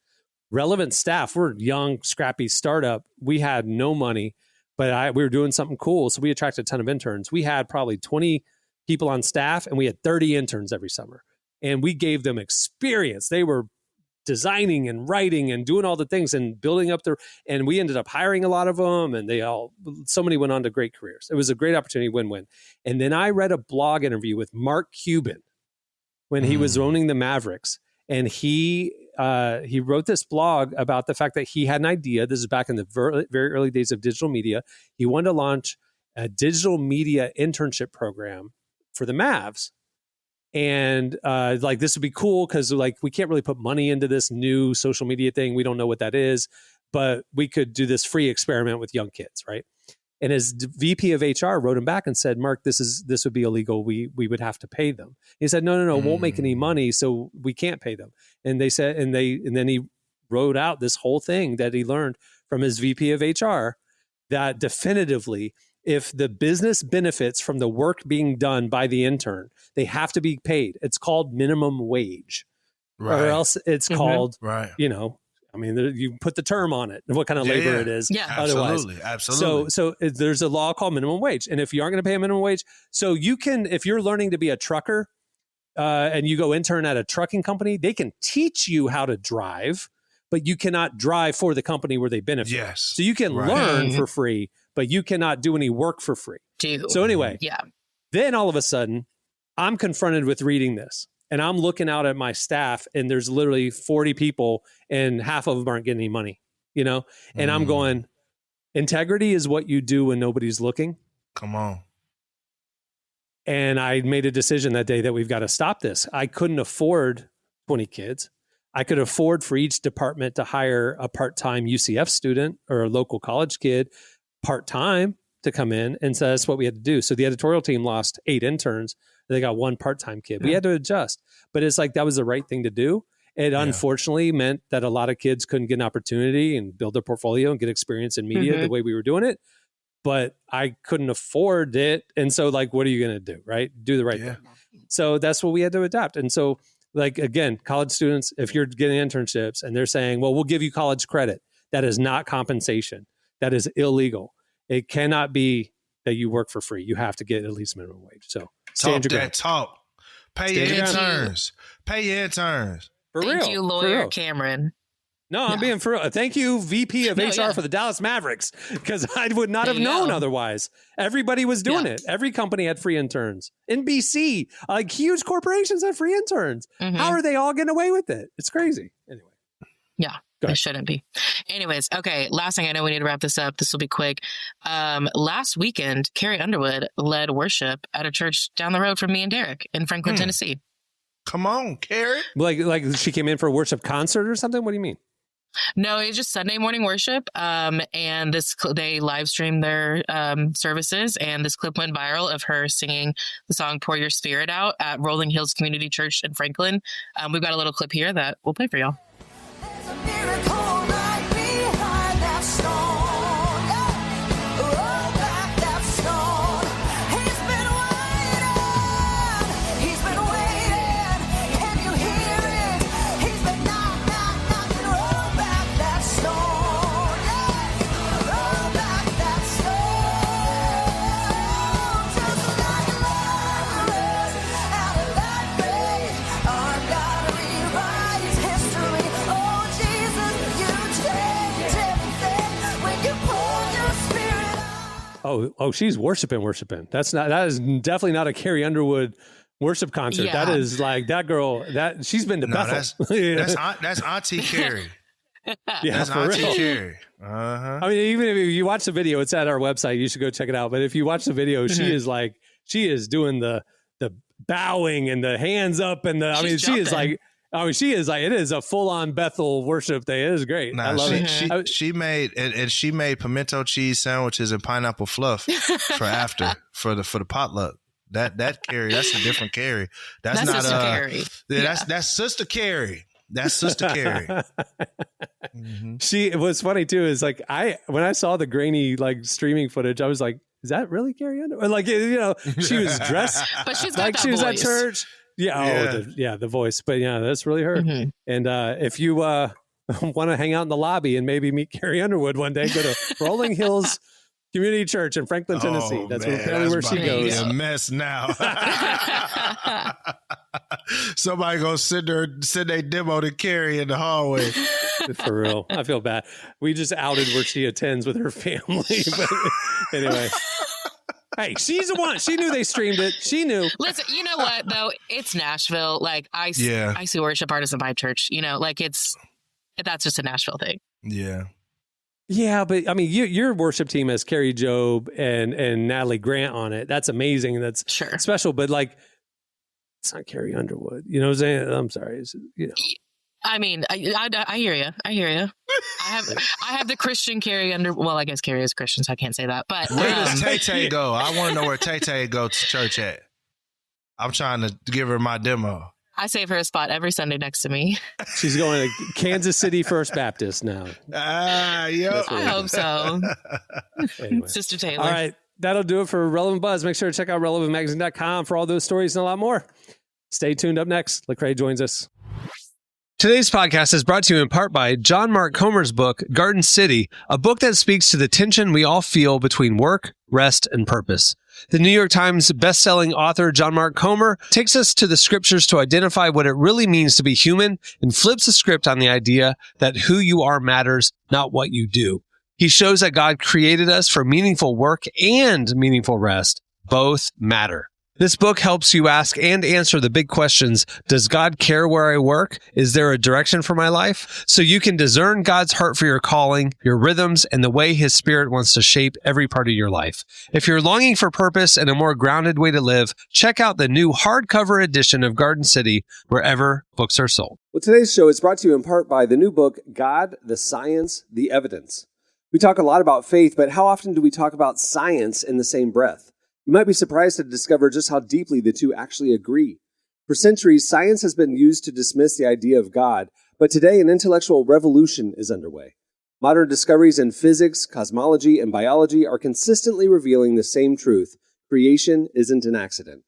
Relevant staff, we're a young, scrappy startup. We had no money, but we were doing something cool. So we attracted a ton of interns. We had probably 20 people on staff, and we had 30 interns every summer. And we gave them experience. They were designing and writing and doing all the things and building up and we ended up hiring a lot of them, and so many went on to great careers. It was a great opportunity, win-win. And then I read a blog interview with Mark Cuban when he was owning the Mavericks. And he wrote this blog about the fact that he had an idea. This is back in the very early days of digital media. He wanted to launch a digital media internship program for the Mavs. And this would be cool because we can't really put money into this new social media thing. We don't know what that is, but we could do this free experiment with young kids, right? And his VP of HR wrote him back and said, Mark, this would be illegal. We would have to pay them. He said, no, won't make any money, so we can't pay them. And they said, and then he wrote out this whole thing that he learned from his VP of HR that definitively, if the business benefits from the work being done by the intern, they have to be paid. It's called minimum wage, right? Or else it's called, right? You put the term on it, what kind of labor it is. Yeah, absolutely. So there's a law called minimum wage. And if you aren't going to pay a minimum wage, so you can, if you're learning to be a trucker and you go intern at a trucking company, they can teach you how to drive, but you cannot drive for the company where they benefit. Yes. So you can learn for free, but you cannot do any work for free. So anyway, then all of a sudden, I'm confronted with reading this, and I'm looking out at my staff, and there's literally 40 people, and half of them aren't getting any money, and I'm going, integrity is what you do when nobody's looking. Come on. And I made a decision that day that we've got to stop this. I couldn't afford 20 kids. I could afford for each department to hire a part-time UCF student or a local college kid part-time to come in. And so that's what we had to do. So the editorial team lost 8 interns. They got 1 part-time kid. We had to adjust. But it's like that was the right thing to do. It unfortunately meant that a lot of kids couldn't get an opportunity and build their portfolio and get experience in media the way we were doing it. But I couldn't afford it. And so what are you going to do, right? Do the right thing. So that's what we had to adapt. And so again, college students, if you're getting internships and they're saying, well, we'll give you college credit, that is not compensation. That is illegal. It cannot be that you work for free. You have to get at least minimum wage. So talk that talk. Pay your interns. Pay your interns. Thank you, lawyer Cameron. No, I'm being for real. Thank you, VP of HR for the Dallas Mavericks, because I would not have known otherwise. Everybody was doing it. Every company had free interns. NBC, huge corporations had free interns. How are they all getting away with it? It's crazy. Anyway. Yeah, it shouldn't be. Anyways, okay, last thing, I know we need to wrap this up. This will be quick. Last weekend, Carrie Underwood led worship at a church down the road from me and Derek in Franklin, Tennessee. Come on, Carrie. Like she came in for a worship concert or something? What do you mean? No, it's just Sunday morning worship. And they live streamed their services. And this clip went viral of her singing the song Pour Your Spirit Out at Rolling Hills Community Church in Franklin. We've got a little clip here that we'll play for y'all. There's a miracle right behind that stone. Roll back that stone. He's been waiting. Can you hear it? He's been knocking. Roll back that stone. Roll back that stone. Just like Lazarus out of that grave. Our God rewrites history. Oh, Jesus, you change everything when you pour your spirit out. Oh, she's worshiping. That is definitely not a Carrie Underwood worship concert. Yeah. That is that girl, she's been to Bethel. That's Auntie Carrie. That's for Auntie real. Carrie. I mean, even if you watch the video, it's at our website. You should go check it out. But if you watch the video, she is doing the bowing and the hands up and she is like, it is a full on Bethel worship day. It is great. I love it. She made pimento cheese sandwiches and pineapple fluff for the potluck. That Carrie, that's a different Carrie. That's not Sister Carrie. That's Sister Carrie. That's Sister Carrie. What's funny too is when I saw the grainy streaming footage, I was like, is that really Carrie Underwood? She was dressed But she's got that she was voice. at church. The voice. But that's really her. And if you want to hang out in the lobby and maybe meet Carrie Underwood one day, go to Rolling Hills Community Church in Franklin, Tennessee. That's where she goes. A mess now. Somebody gonna send a demo to Carrie in the hallway. For real, I feel bad. We just outed where she attends with her family. But anyway. Hey, she's the one. She knew they streamed it. She knew. Listen, you know what though? It's Nashville. I see worship artists in my church. That's just a Nashville thing. Yeah. Yeah, but I mean, your worship team has Carrie Job and Natalie Grant on it. That's amazing. That's special. But it's not Carrie Underwood. You know what I'm saying? I'm sorry. I mean, I hear you. I have the Christian Carrie Underwood. Well, I guess Carrie is Christian, so I can't say that. But where does Tay go? I want to know where Tay goes to church at. I'm trying to give her my demo. I save her a spot every Sunday next to me. She's going to Kansas City First Baptist now. I hope so. Anyway. Sister Taylor. All right. That'll do it for Relevant Buzz. Make sure to check out relevantmagazine.com for all those stories and a lot more. Stay tuned. Up next, Lecrae joins us. Today's podcast is brought to you in part by John Mark Comer's book, Garden City, a book that speaks to the tension we all feel between work, rest, and purpose. The New York Times best-selling author John Mark Comer takes us to the scriptures to identify what it really means to be human and flips the script on the idea that who you are matters, not what you do. He shows that God created us for meaningful work and meaningful rest. Both matter. This book helps you ask and answer the big questions. Does God care where I work? Is there a direction for my life? So you can discern God's heart for your calling, your rhythms, and the way his spirit wants to shape every part of your life. If you're longing for purpose and a more grounded way to live, check out the new hardcover edition of Garden City wherever books are sold. Well, today's show is brought to you in part by the new book, God, the Science, the Evidence. We talk a lot about faith, but how often do we talk about science in the same breath? You might be surprised to discover just how deeply the two actually agree. For centuries, science has been used to dismiss the idea of God, but today an intellectual revolution is underway. Modern discoveries in physics, cosmology, and biology are consistently revealing the same truth: creation isn't an accident.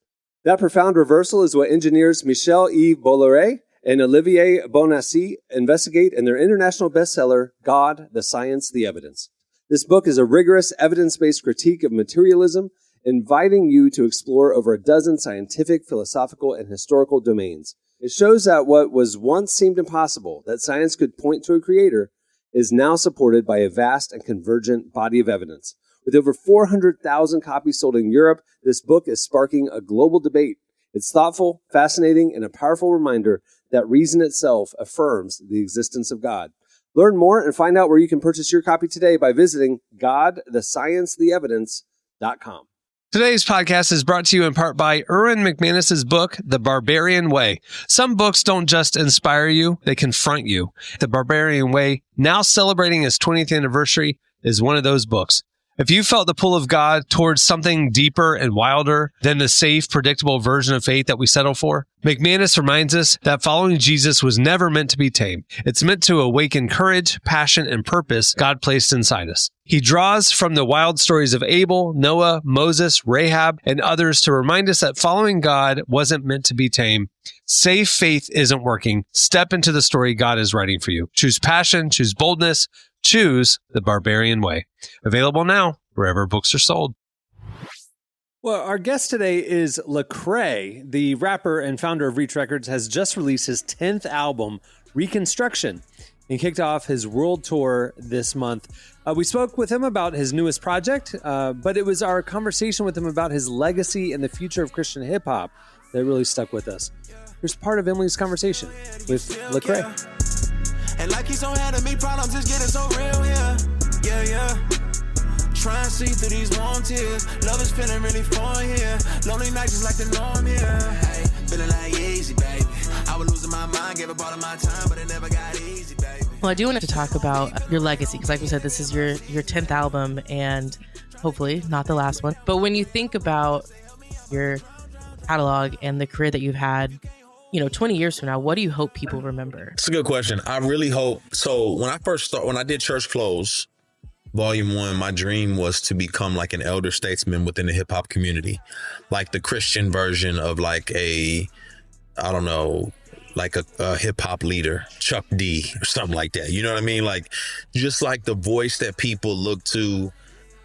That profound reversal is what engineers Michel-Yves Bolloré and Olivier Bonassi investigate in their international bestseller, God, the Science, the Evidence. This book is a rigorous, evidence-based critique of materialism, inviting you to explore over a dozen scientific, philosophical, and historical domains. It shows that what was once seemed impossible, that science could point to a creator, is now supported by a vast and convergent body of evidence. With over 400,000 copies sold in Europe, this book is sparking a global debate. It's thoughtful, fascinating, and a powerful reminder that reason itself affirms the existence of God. Learn more and find out where you can purchase your copy today by visiting godthesciencetheevidence.com. Today's podcast is brought to you in part by Erwin McManus's book, The Barbarian Way. Some books don't just inspire you, they confront you. The Barbarian Way, now celebrating its 20th anniversary, is one of those books. If you felt the pull of God towards something deeper and wilder than the safe, predictable version of faith that we settle for, McManus reminds us that following Jesus was never meant to be tame. It's meant to awaken courage, passion, and purpose God placed inside us. He draws from the wild stories of Abel, Noah, Moses, Rahab, and others to remind us that following God wasn't meant to be tame. Safe faith isn't working. Step into the story God is writing for you. Choose passion, choose boldness, choose the Barbarian Way. Available now wherever books are sold. Well, our guest today is Lecrae. The rapper and founder of Reach Records has just released his 10th album, Reconstruction, and kicked off his world tour this month. We spoke with him about his newest project, but it was our conversation with him about his legacy and the future of Christian hip-hop that really stuck with us. Here's part of Emily's conversation with Lecrae. And like he's so had to meet problems, just getting so real, yeah. Try and see through these warm tears. Love is feeling really foreign here. Lonely nights is like the norm here. Hey, feeling like easy, baby. I was losing my mind, gave up all of my time, but it never got easy, baby. Well, I do want to talk about your legacy, because like we said, this is your 10th album and hopefully not the last one. But when you think about your catalog and the career that you've had, 20 years from now, what do you hope people remember? It's a good question. I really hope. So when I did Church Clothes, Volume 1, my dream was to become like an elder statesman within the hip hop community, like the Christian version of like a hip hop leader, Chuck D or something like that. You know what I mean? Like just like the voice that people look to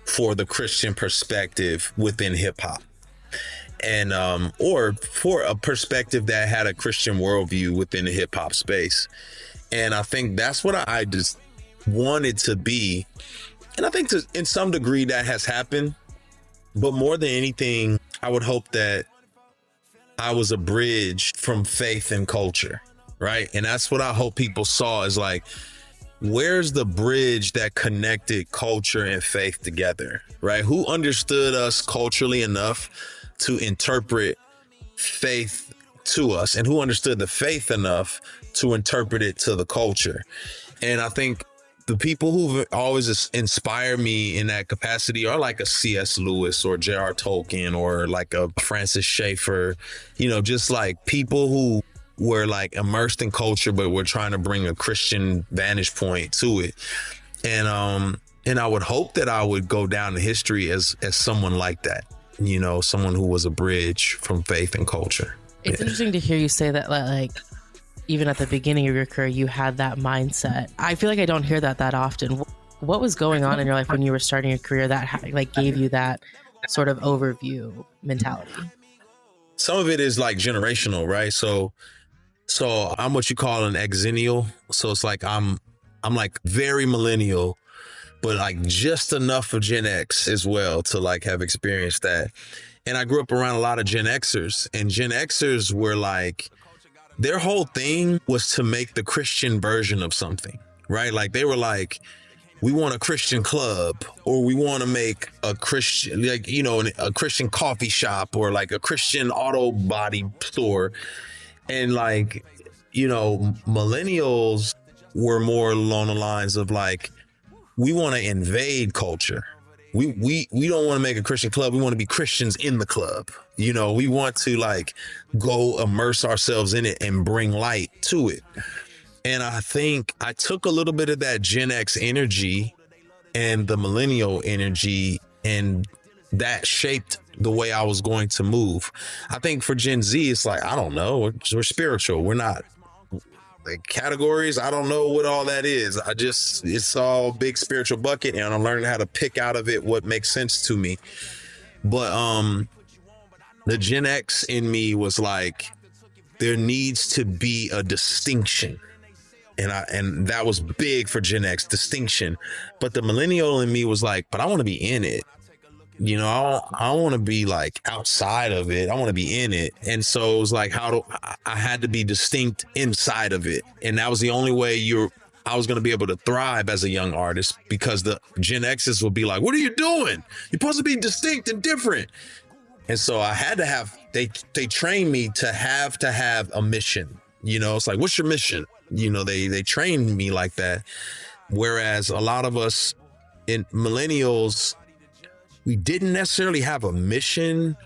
for the Christian perspective within hip hop. And or for a perspective that had a Christian worldview within the hip hop space. And I think that's what I just wanted to be. And I think in some degree that has happened. But more than anything, I would hope that I was a bridge from faith and culture, right? And that's what I hope people saw is like, where's the bridge that connected culture and faith together, right? Who understood us culturally enough to interpret faith to us, and who understood the faith enough to interpret it to the culture. And I think the people who've always inspired me in that capacity are like a C.S. Lewis or J.R. Tolkien or like a Francis Schaeffer, just like people who were like immersed in culture, but were trying to bring a Christian vantage point to it. And I would hope that I would go down in history as someone like that. Someone who was a bridge from faith and culture. It's interesting to hear you say that, like, even at the beginning of your career, you had that mindset. I feel like I don't hear that often. What was going on in your life when you were starting your career that like gave you that sort of overview mentality? Some of it is like generational, right? So I'm what you call an exennial. So it's like I'm like very millennial, but like just enough of Gen X as well to like have experienced that. And I grew up around a lot of Gen Xers, and Gen Xers were like, their whole thing was to make the Christian version of something, right? Like they were like, we want a Christian club, or we want to make a Christian, like, you know, a Christian coffee shop, or like a Christian auto body store. And like, you know, millennials were more along the lines of like, we want to invade culture. We don't want to make a Christian club. We want to be Christians in the club. You know, we want to like go immerse ourselves in it and bring light to it. And I think I took a little bit of that Gen X energy and the millennial energy, and that shaped the way I was going to move. I think for Gen Z, it's like, I don't know, we're spiritual. We're not like categories. I don't know what all that is. It's all big spiritual bucket, and I'm learning how to pick out of it what makes sense to me. But the Gen X in me was like, there needs to be a distinction. And that was big for Gen X, distinction. But the millennial in me was like, but I want to be in it. You know, I don't want to be like outside of it. I want to be in it. And so it was like, I had to be distinct inside of it. And that was the only way I was going to be able to thrive as a young artist, because the Gen X's would be like, what are you doing? You're supposed to be distinct and different. And so I had to have, they trained me to have a mission. You know, it's like, what's your mission? You know, they trained me like that. Whereas a lot of us in millennials, we didn't necessarily have a mission.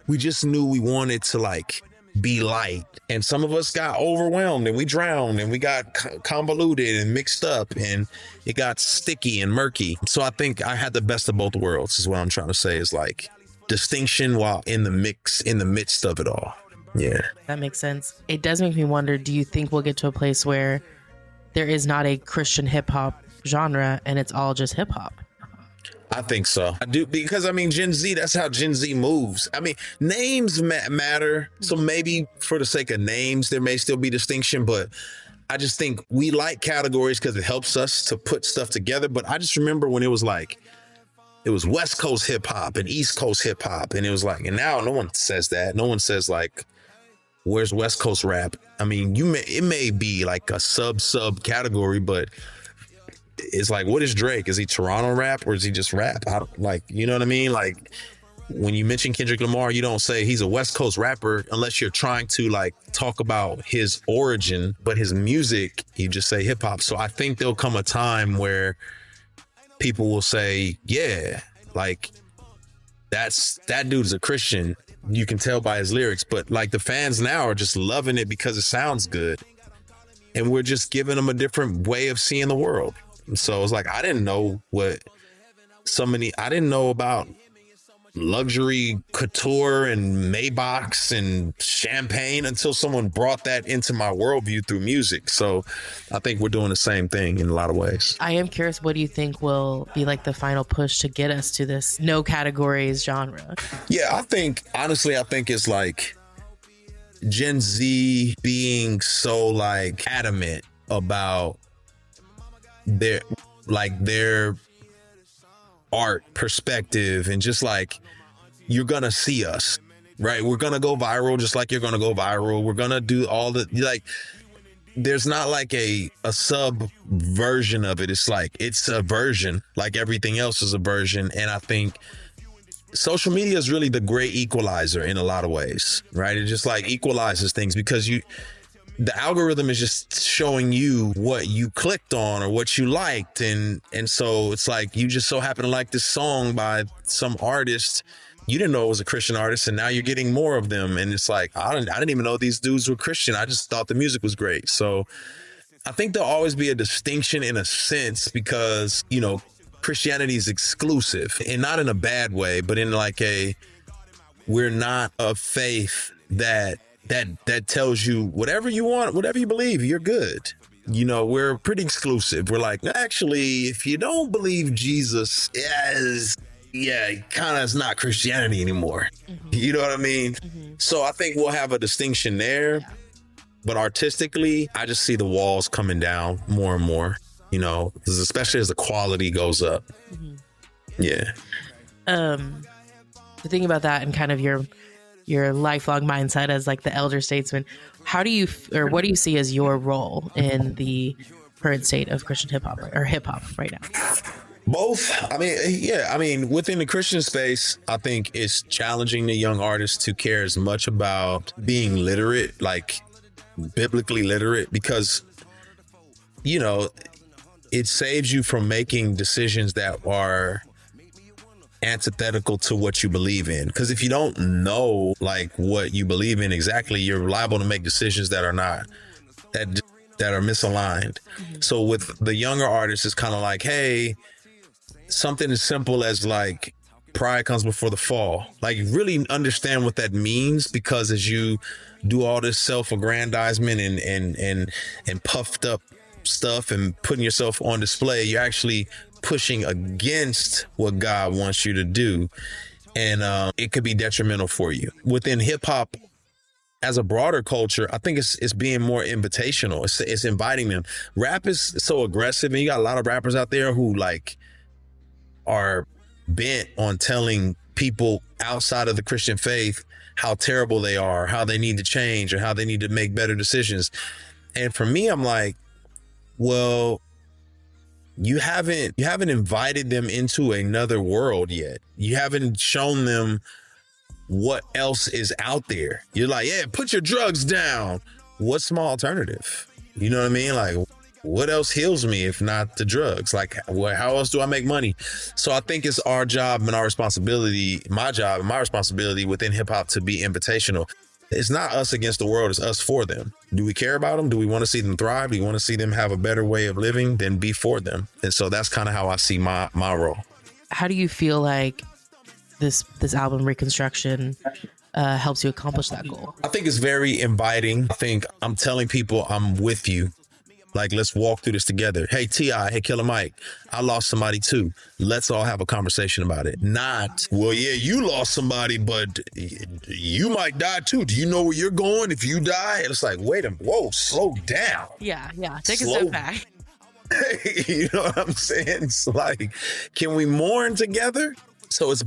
We just knew we wanted to like be light. And some of us got overwhelmed and we drowned and we got convoluted and mixed up and it got sticky and murky. So I think I had the best of both worlds is what I'm trying to say, is like distinction while in the midst of it all. Yeah. That makes sense. It does make me wonder, do you think we'll get to a place where there is not a Christian hip hop genre and it's all just hip hop? I think so. I do, because I mean, Gen Z, that's how Gen Z moves. I mean, names matter. So maybe for the sake of names, there may still be distinction, but I just think we like categories because it helps us to put stuff together. But I just remember when it was like, it was West Coast hip hop and East Coast hip hop. And it was like, and now no one says that. No one says like, where's West Coast rap? I mean, it may be like a sub category, but it's like, what is Drake? Is he Toronto rap or is he just rap? You know what I mean? Like when you mention Kendrick Lamar, you don't say he's a West Coast rapper unless you're trying to like talk about his origin, but his music, you just say hip hop. So I think there'll come a time where people will say, yeah, like that dude's a Christian. You can tell by his lyrics, but like the fans now are just loving it because it sounds good. And we're just giving them a different way of seeing the world. So it's like, I didn't know about luxury couture and Maybachs and champagne until someone brought that into my worldview through music. So I think we're doing the same thing in a lot of ways. I am curious, what do you think will be like the final push to get us to this no categories genre? Yeah, honestly, I think it's like Gen Z being so like adamant about their art perspective, and just like, you're gonna see us, right? We're gonna go viral just like you're gonna go viral. We're gonna do all the, like, there's not like a sub version of it. It's like, it's a version, like everything else is a version. And I think social media is really the great equalizer in a lot of ways, right? It just like equalizes things, because the algorithm is just showing you what you clicked on or what you liked. And so it's like, you just so happen to like this song by some artist. You didn't know it was a Christian artist, and now you're getting more of them. And it's like, I didn't even know these dudes were Christian. I just thought the music was great. So I think there'll always be a distinction in a sense, because, you know, Christianity is exclusive, and not in a bad way, but in like we're not a faith that tells you whatever you want, whatever you believe, you're good. You know, we're pretty exclusive. We're like, actually, if you don't believe Jesus is, yeah, kind of is not Christianity anymore. You know what I mean? So I think we'll have a distinction there. Yeah. But artistically, I just see the walls coming down more and more, you know, especially as the quality goes up. Yeah. The thing about that and kind of your lifelong mindset as like the elder statesman, how do you, or what do you see as your role in the current state of Christian hip hop or hip hop right now? Both. I mean, yeah. I mean, within the Christian space, I think it's challenging the young artists to care as much about being literate, like biblically literate, because, you know, it saves you from making decisions that are antithetical to what you believe in. Because if you don't know like what you believe in exactly, you're liable to make decisions that are not, that are misaligned. So with the younger artists, it's kind of like, hey, something as simple as like pride comes before the fall. Like really understand what that means, because as you do all this self-aggrandizement and puffed up stuff and putting yourself on display, you're actually pushing against what God wants you to do. And it could be detrimental for you. Within hip hop, as a broader culture, I think it's being more invitational. It's inviting them. Rap is so aggressive, and you got a lot of rappers out there who like are bent on telling people outside of the Christian faith how terrible they are, how they need to change, or how they need to make better decisions. And for me, I'm like, well, you haven't invited them into another world yet. You haven't shown them what else is out there. You're like, yeah, put your drugs down. What's my alternative? You know what I mean? Like, what else heals me if not the drugs? Like, how else do I make money? So I think it's our job and our responsibility, my job and my responsibility within hip hop to be invitational. It's not us against the world, it's us for them. Do we care about them? Do we want to see them thrive? Do we want to see them have a better way of living? Then be for them. And so that's kind of how I see my role. How do you feel like this album Reconstruction helps you accomplish that goal? I think it's very inviting. I think I'm telling people I'm with you. Like, let's walk through this together. Hey, T.I., hey, Killer Mike, I lost somebody too. Let's all have a conversation about it. Not, well, yeah, you lost somebody, but you might die too. Do you know where you're going if you die? And it's like, wait a minute, whoa, slow down. Yeah. Take a step back. You know what I'm saying? It's like, can we mourn together? So it's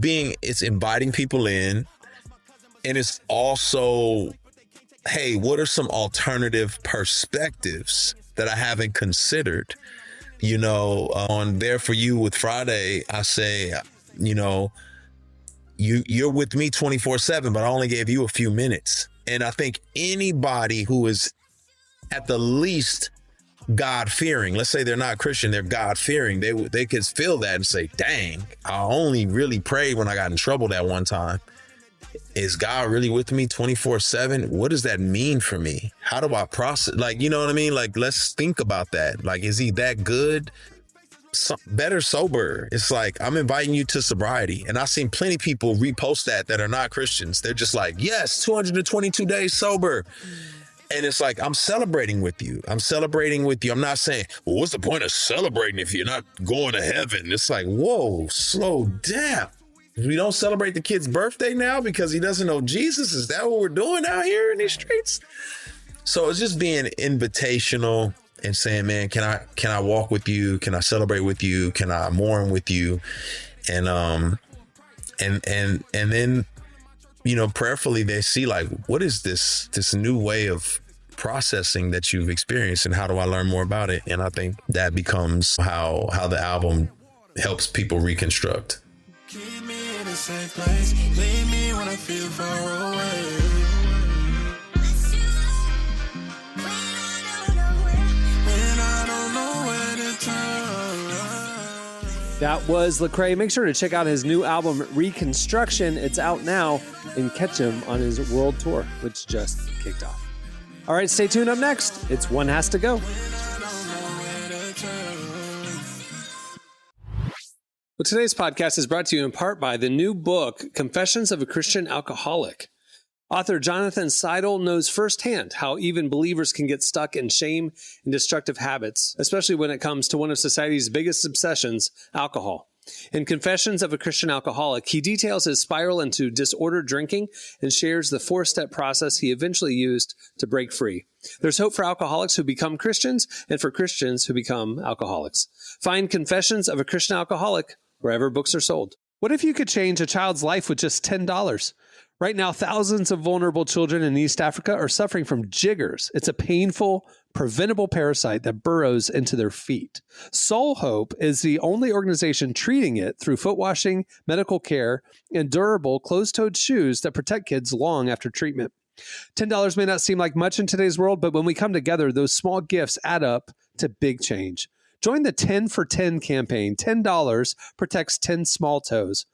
inviting people in. And it's also, hey, what are some alternative perspectives that I haven't considered? You know, on There For You with Friday, I say, you know, you're with me 24/7, but I only gave you a few minutes. And I think anybody who is at the least God-fearing, let's say they're not Christian, they're God-fearing, they could feel that and say, dang, I only really prayed when I got in trouble that one time. Is God really with me 24/7? What does that mean for me? How do I process? Like, you know what I mean? Like, let's think about that. Like, is he that good? Better sober. It's like, I'm inviting you to sobriety. And I've seen plenty of people repost that are not Christians. They're just like, yes, 222 days sober. And it's like, I'm celebrating with you. I'm not saying, well, what's the point of celebrating if you're not going to heaven? It's like, whoa, slow down. We don't celebrate the kid's birthday now because he doesn't know Jesus. Is that what we're doing out here in these streets? So it's just being invitational and saying, man, can I walk with you? Can I celebrate with you? Can I mourn with you? And then, you know, prayerfully they see like, what is this new way of processing that you've experienced, and how do I learn more about it? And I think that becomes how the album helps people reconstruct. Keep me in a safe place. Leave me when I feel far away. When I don't know where to turn. That was Lecrae. Make sure to check out his new album, Reconstruction. It's out now, and catch him on his world tour, which just kicked off. All right, stay tuned. Up next, it's One Has to Go. Well, today's podcast is brought to you in part by the new book, Confessions of a Christian Alcoholic. Author Jonathan Seidel knows firsthand how even believers can get stuck in shame and destructive habits, especially when it comes to one of society's biggest obsessions, alcohol. In Confessions of a Christian Alcoholic, he details his spiral into disordered drinking and shares the 4-step process he eventually used to break free. There's hope for alcoholics who become Christians and for Christians who become alcoholics. Find Confessions of a Christian Alcoholic wherever books are sold. What if you could change a child's life with just $10? Right now, thousands of vulnerable children in East Africa are suffering from jiggers. It's a painful, preventable parasite that burrows into their feet. Soul Hope is the only organization treating it through foot washing, medical care, and durable closed-toed shoes that protect kids long after treatment. $10 may not seem like much in today's world, but when we come together, those small gifts add up to big change. Join the 10 for 10 campaign. $10 protects 10 small toes.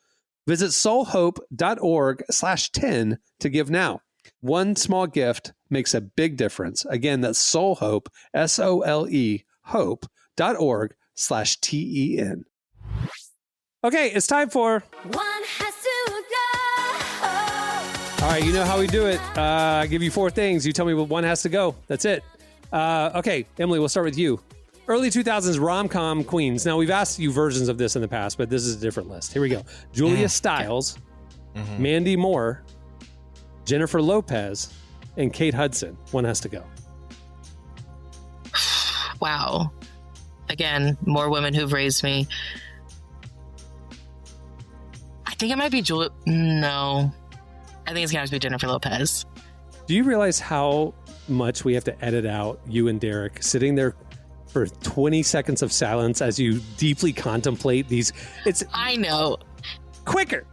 Visit soulhope.org/10 to give now. One small gift makes a big difference. Again, that's Soulhope, SOLE, hope.org/TEN. Okay, it's time for... One has to go. All right, you know how we do it. I give you 4 things. You tell me what one has to go. That's it. Okay, Emily, we'll start with you. Early 2000s rom-com queens. Now, we've asked you versions of this in the past, but this is a different list. Here we go. Julia Stiles, Mandy Moore, Jennifer Lopez, and Kate Hudson. One has to go. Wow. Again, more women who've raised me. I think it might be Julia. No. I think it's going to have to be Jennifer Lopez. Do you realize how much we have to edit out you and Derek sitting there for 20 seconds of silence as you deeply contemplate these? I know. Quicker.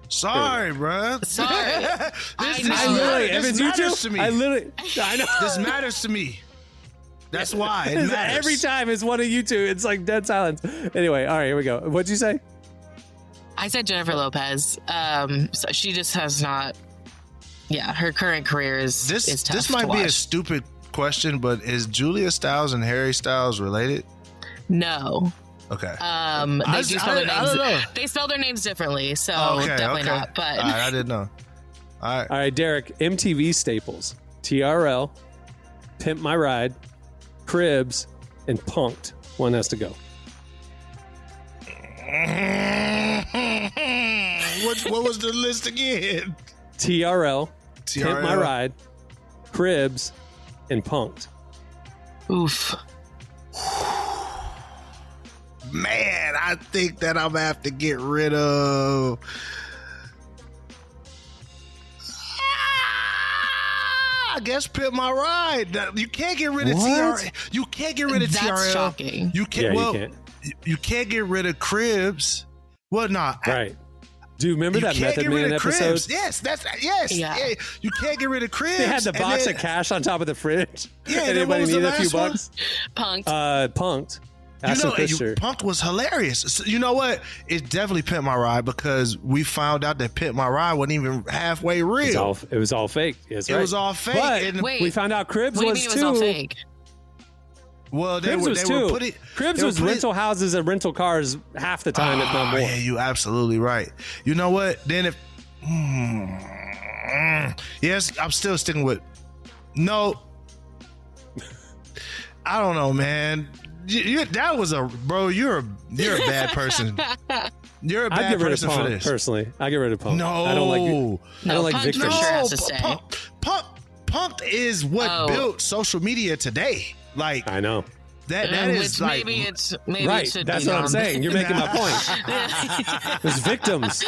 Sorry, bro. Sorry. This matters to me. I know. This matters to me. That's why it matters. Every time it's one of you two, it's like dead silence. Anyway, all right, here we go. What'd you say? I said Jennifer Lopez. So she just has not. Yeah, her current career is tough. This might be a stupid question, but is Julia Stiles and Harry Styles related? No. Okay. They do spell their names. They spell their names differently, so definitely not. But all right, I didn't know. All right, Derek. MTV staples: TRL, Pimp My Ride, Cribs, and Punk'd. One has to go. What was the list again? TRL, Pimp My Ride, Cribs, and Punk'd. Oof. Man, I think that I'm gonna have to get rid of. I guess Pimp My Ride. You can't get rid of TRL. You can't get rid of TRL. That's shocking. You can't. Yeah, you can't. You can't get rid of Cribs. Well, no. Right. Do you remember that Method Man episode? Cribs. Yes. Yeah. You can't get rid of Cribs. They had the box of cash on top of the fridge. Yeah. And anybody needed a few bucks. Punk'd. Punk'd. Punk'd was hilarious. So, you know what? It's definitely Pimp My Ride because we found out that Pimp My Ride wasn't even halfway real. It was all fake. Yes, it was all fake. But we found out Cribs what was do you mean it was all fake? Well, Cribs was rental houses and rental cars half the time, if not more. Yeah, you absolutely right. You know what? Then if yes, I'm still sticking with no. I don't know, man. That was bro. You're a bad person. You're a bad person for this. Personally, I get rid of Punk'd. No, I don't like Punk'd victims. for sure has to stay. Punk'd is what built social media today. Like I know. That is like maybe right. It should That's be what gone. I'm saying. You're making my point. It's victims.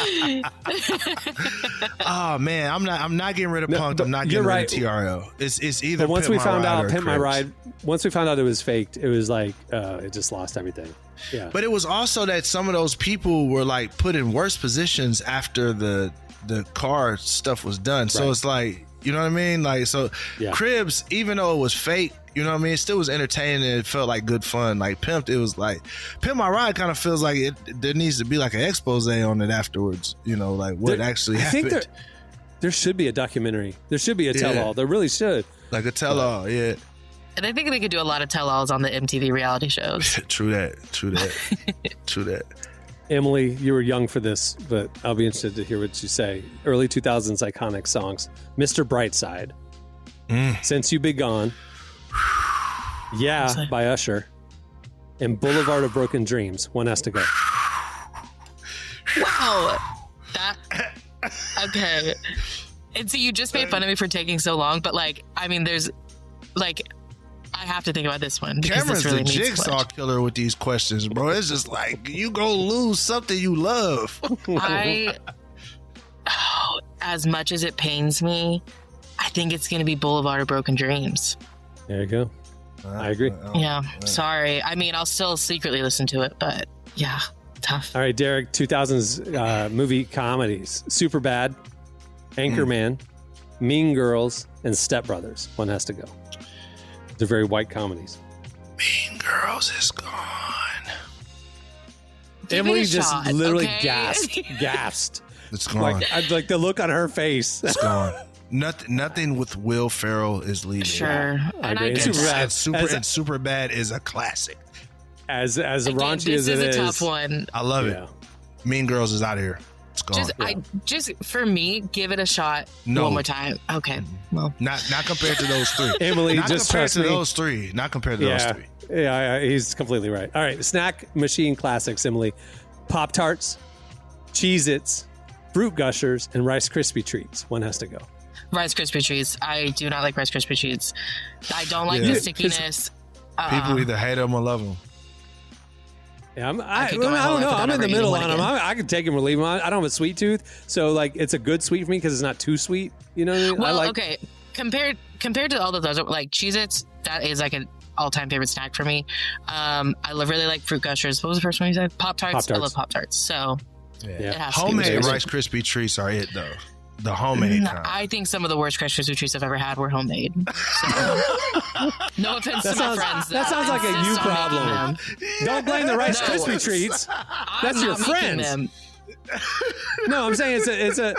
Oh man, I'm not getting rid of Punk'd. I'm not getting rid of TRL. It's either. But once we found out Pimp My Ride, once we found out it was faked, it was like it just lost everything. Yeah. But it was also that some of those people were like put in worse positions after the car stuff was done. So it's like, you know what I mean? Like, so Cribs, even though it was fake, you know what I mean? It still was entertaining and it felt like good fun. Like Pimped, it was like Pimp My Ride kind of feels like there needs to be like an expose on it afterwards. You know, like what actually happened. I think there should be a documentary. There should be a tell-all. There really should. Like a tell-all, yeah. And I think they could do a lot of tell-alls on the MTV reality shows. True that. Emily, you were young for this, but I'll be interested to hear what you say. Early 2000s iconic songs. Mr. Brightside. Since You Be Gone. Yeah, by Usher. And Boulevard of Broken Dreams. One has to go. No, that okay. And so you just made fun of me for taking so long, but like, I mean, there's like, I have to think about this one. Because Cameron's this really the needs jigsaw clutch. killer with these questions, bro. It's just like you go lose something you love. As much as it pains me, I think it's going to be Boulevard of Broken Dreams. There you go. I agree. Yeah, sorry. I mean, I'll still secretly listen to it, but yeah, tough. All right, Derek, 2000s movie comedies. Superbad, Anchorman, Mean Girls, and Step Brothers. One has to go. They're very white comedies. Mean Girls is gone. Give Emily it a just shot, literally okay? gasped. It's gone. Like the look on her face. It's gone. Nothing with Will Ferrell is leaving. Sure. I And agree. get Superbad. that. And Superbad is a classic. As Again, raunchy this as it is is. a tough one. I love Yeah. it. Mean Girls is out of here. It's gone. Just for me, give it a shot No. one more time. Okay. Well, Not compared to those three. Emily, not just compared trust to me. those three. Not compared to those Yeah. three. Yeah, he's completely right. All right, snack machine classics, Emily. Pop-Tarts, Cheez-Its, Fruit Gushers, and Rice Krispie Treats. One has to go. Rice Krispie Treats. I do not like Rice Krispie Treats. I don't like the stickiness. People either hate them or love them. Yeah, I could go my I whole don't know. life I'm without in the ever middle eating on one them. again. I could take them or leave them. I don't have a sweet tooth, so like it's a good sweet for me because it's not too sweet. You know what I mean? Well, okay. Compared to all those, like Cheez-Its, that is like an all-time favorite snack for me. I really like Fruit Gushers. What was the first one you said? Pop-Tarts. I Pop-Tarts. love Pop-Tarts. So it has Homemade to be Rice Krispie treats are it though. The homemade kind. I think some of the worst Rice Krispie treats I've ever had were homemade. So, no offense to my friends. That sounds like a you insist on making problem. them. Don't blame the Rice No. Krispie Treats. That's I'm your not making friends. them. No, I'm saying it's a.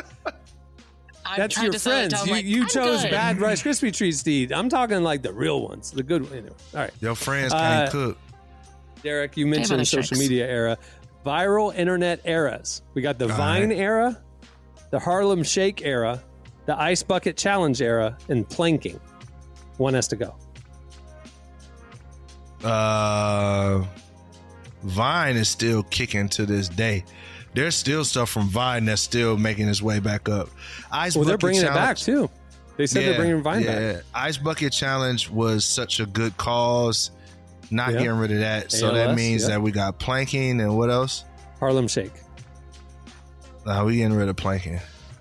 I'm That's trying your to sell it friends. down, You, like, you I'm chose good. bad Rice Krispie Treats to eat. I'm talking like the real ones, the good ones. Anyway, all right. Your friends can't cook. Derek, you other mentioned social tricks. media era. Viral internet eras. We got the Vine era, the Harlem Shake era, the Ice Bucket Challenge era, and planking. One has to go. Vine is still kicking to this day. There's still stuff from Vine that's still making its way back up. Ice Well, they're Bucket bringing it back Challenge- too. They said they're bringing Vine back. Ice Bucket Challenge was such a good cause. Not Yep. getting rid of that. So that ALS, means yep. that we got planking and what else? Harlem Shake. Nah, we getting rid of planking.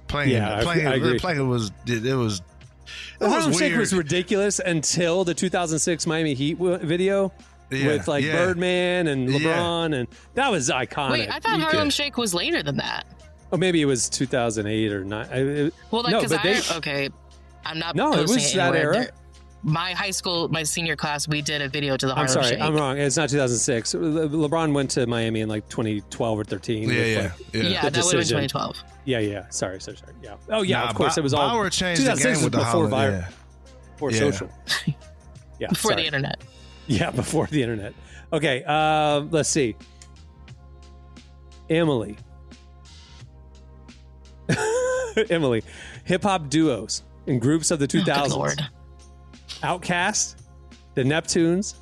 Planking, Yeah, I agree. planking was The Harlem Shake weird. was ridiculous until the 2006 Miami Heat video Yeah, with like yeah. Birdman and Yeah. LeBron, and that was iconic. Wait, I thought You Harlem could- Shake was later than that. Oh, maybe it was 2008 or 9. Well, like, no, because but okay, I'm not. No, it posting was that anywhere. era. My high school, my senior class, we did a video to the I'm Harlem sorry, Shake. I'm wrong. It's not 2006. LeBron went to Miami in like 2012 or 13. with, Yeah, like, yeah. Yeah, that would have been decision. 2012. Yeah. Sorry. Yeah. Oh, yeah. Nah, of course, it was all. Bauer changed the 2006 game with the was before Harlem. Yeah. before Yeah. social. Yeah. Before sorry. the internet. Yeah, before the internet. Okay, let's see. Emily. Emily. Hip hop duos and groups of the 2000s. Good Lord. Outkast, the Neptunes,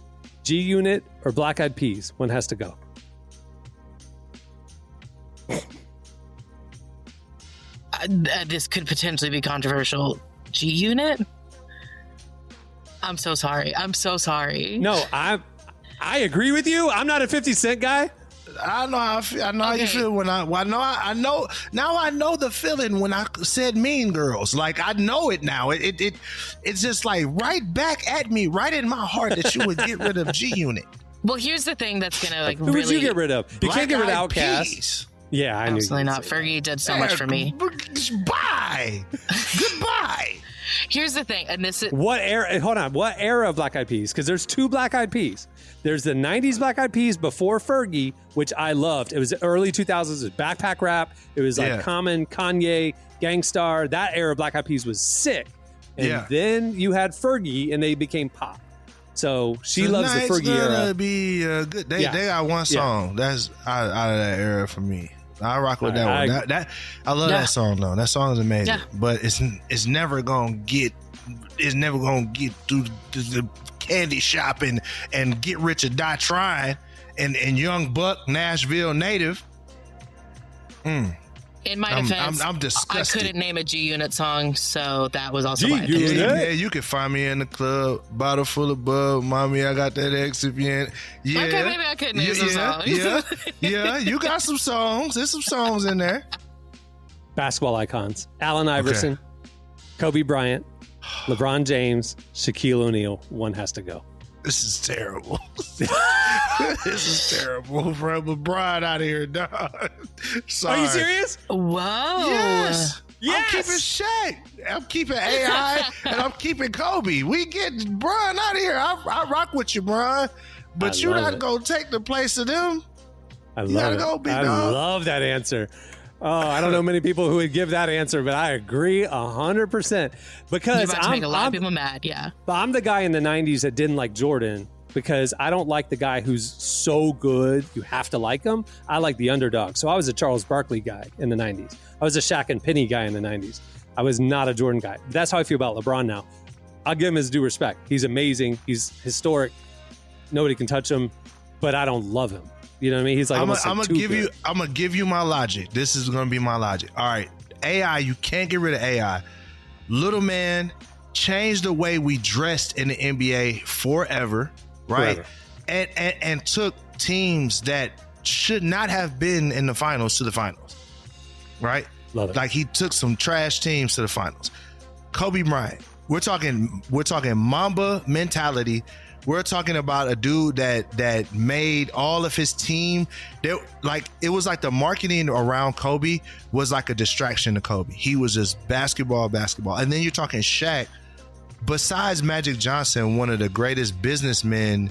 G Unit, or Black Eyed Peas. One has to go. This could potentially be controversial. G Unit? I'm so sorry. No, I agree with you. I'm not a 50 Cent guy. I know how I feel. I know how you Okay. feel when I know now I know the feeling when I said Mean Girls. Like I know it now. It's just like right back at me, right in my heart that you would get rid of G Unit. Well, here's the thing that's gonna like Who really. would you get rid of? You can't get rid of Black Eyed Outkast. Peas. Yeah, I knew. Absolutely you'd not. say that. Fergie did so much for me. Bye. Goodbye. Here's the thing, and this is What era? Hold on. What era of Black Eyed Peas? Because there's two Black Eyed Peas. There's the 90s Black Eyed Peas before Fergie, which I loved. It was early 2000s. It was backpack rap. It was like Yeah. Common, Kanye, Gangstar. That era of Black Eyed Peas was sick. And Yeah. then you had Fergie, and they became pop. So she loves the Tonight's Fergie era. gonna be good. They got one song that's out of that era for me. I rock with that I one. That I love Yeah. that song though. That song is amazing. Yeah. But it's never gonna get through the candy shop and Get Rich or Die Trying and Young Buck, Nashville native. In my defense, I'm disgusted. I couldn't name a G Unit song, so that was also why I picked G-Unit? it. Yeah, you can find me in the club, bottle full of bub. Mommy, I got that excipient. Yeah. Okay, maybe I could name some songs. Yeah, you got some songs. There's some songs in there. Basketball icons: Allen Iverson, Kobe Bryant, LeBron James, Shaquille O'Neal. One has to go. This is terrible. This is terrible. Bro, LeBron out of here, dog. Sorry. Are you serious? Whoa. Yes. Yes. I'm keeping Shaq. I'm keeping AI, and I'm keeping Kobe. We get Bron out of here. I rock with you, Bron. But you're not going to take the place of them. I You gotta love go, it. big I dog. love that answer. Oh, I don't know many people who would give that answer, but I agree 100%. You're Because about to make a lot of people mad, yeah. I'm the guy in the 90s that didn't like Jordan because I don't like the guy who's so good you have to like him. I like the underdog. So I was a Charles Barkley guy in the 90s. I was a Shaq and Penny guy in the 90s. I was not a Jordan guy. That's how I feel about LeBron now. I'll give him his due respect. He's amazing. He's historic. Nobody can touch him, but I don't love him. You know what I mean? He's like, I'm gonna give you my logic. This is gonna be my logic. All right, AI. You can't get rid of AI. Little man changed the way we dressed in the NBA forever, right? Forever. And took teams that should not have been in the finals to the finals, right? Love it. Like he took some trash teams to the finals. Kobe Bryant. We're talking Mamba mentality. We're talking about a dude that made all of his team. It was like the marketing around Kobe was like a distraction to Kobe. He was just basketball. And then you're talking Shaq. Besides Magic Johnson, one of the greatest businessmen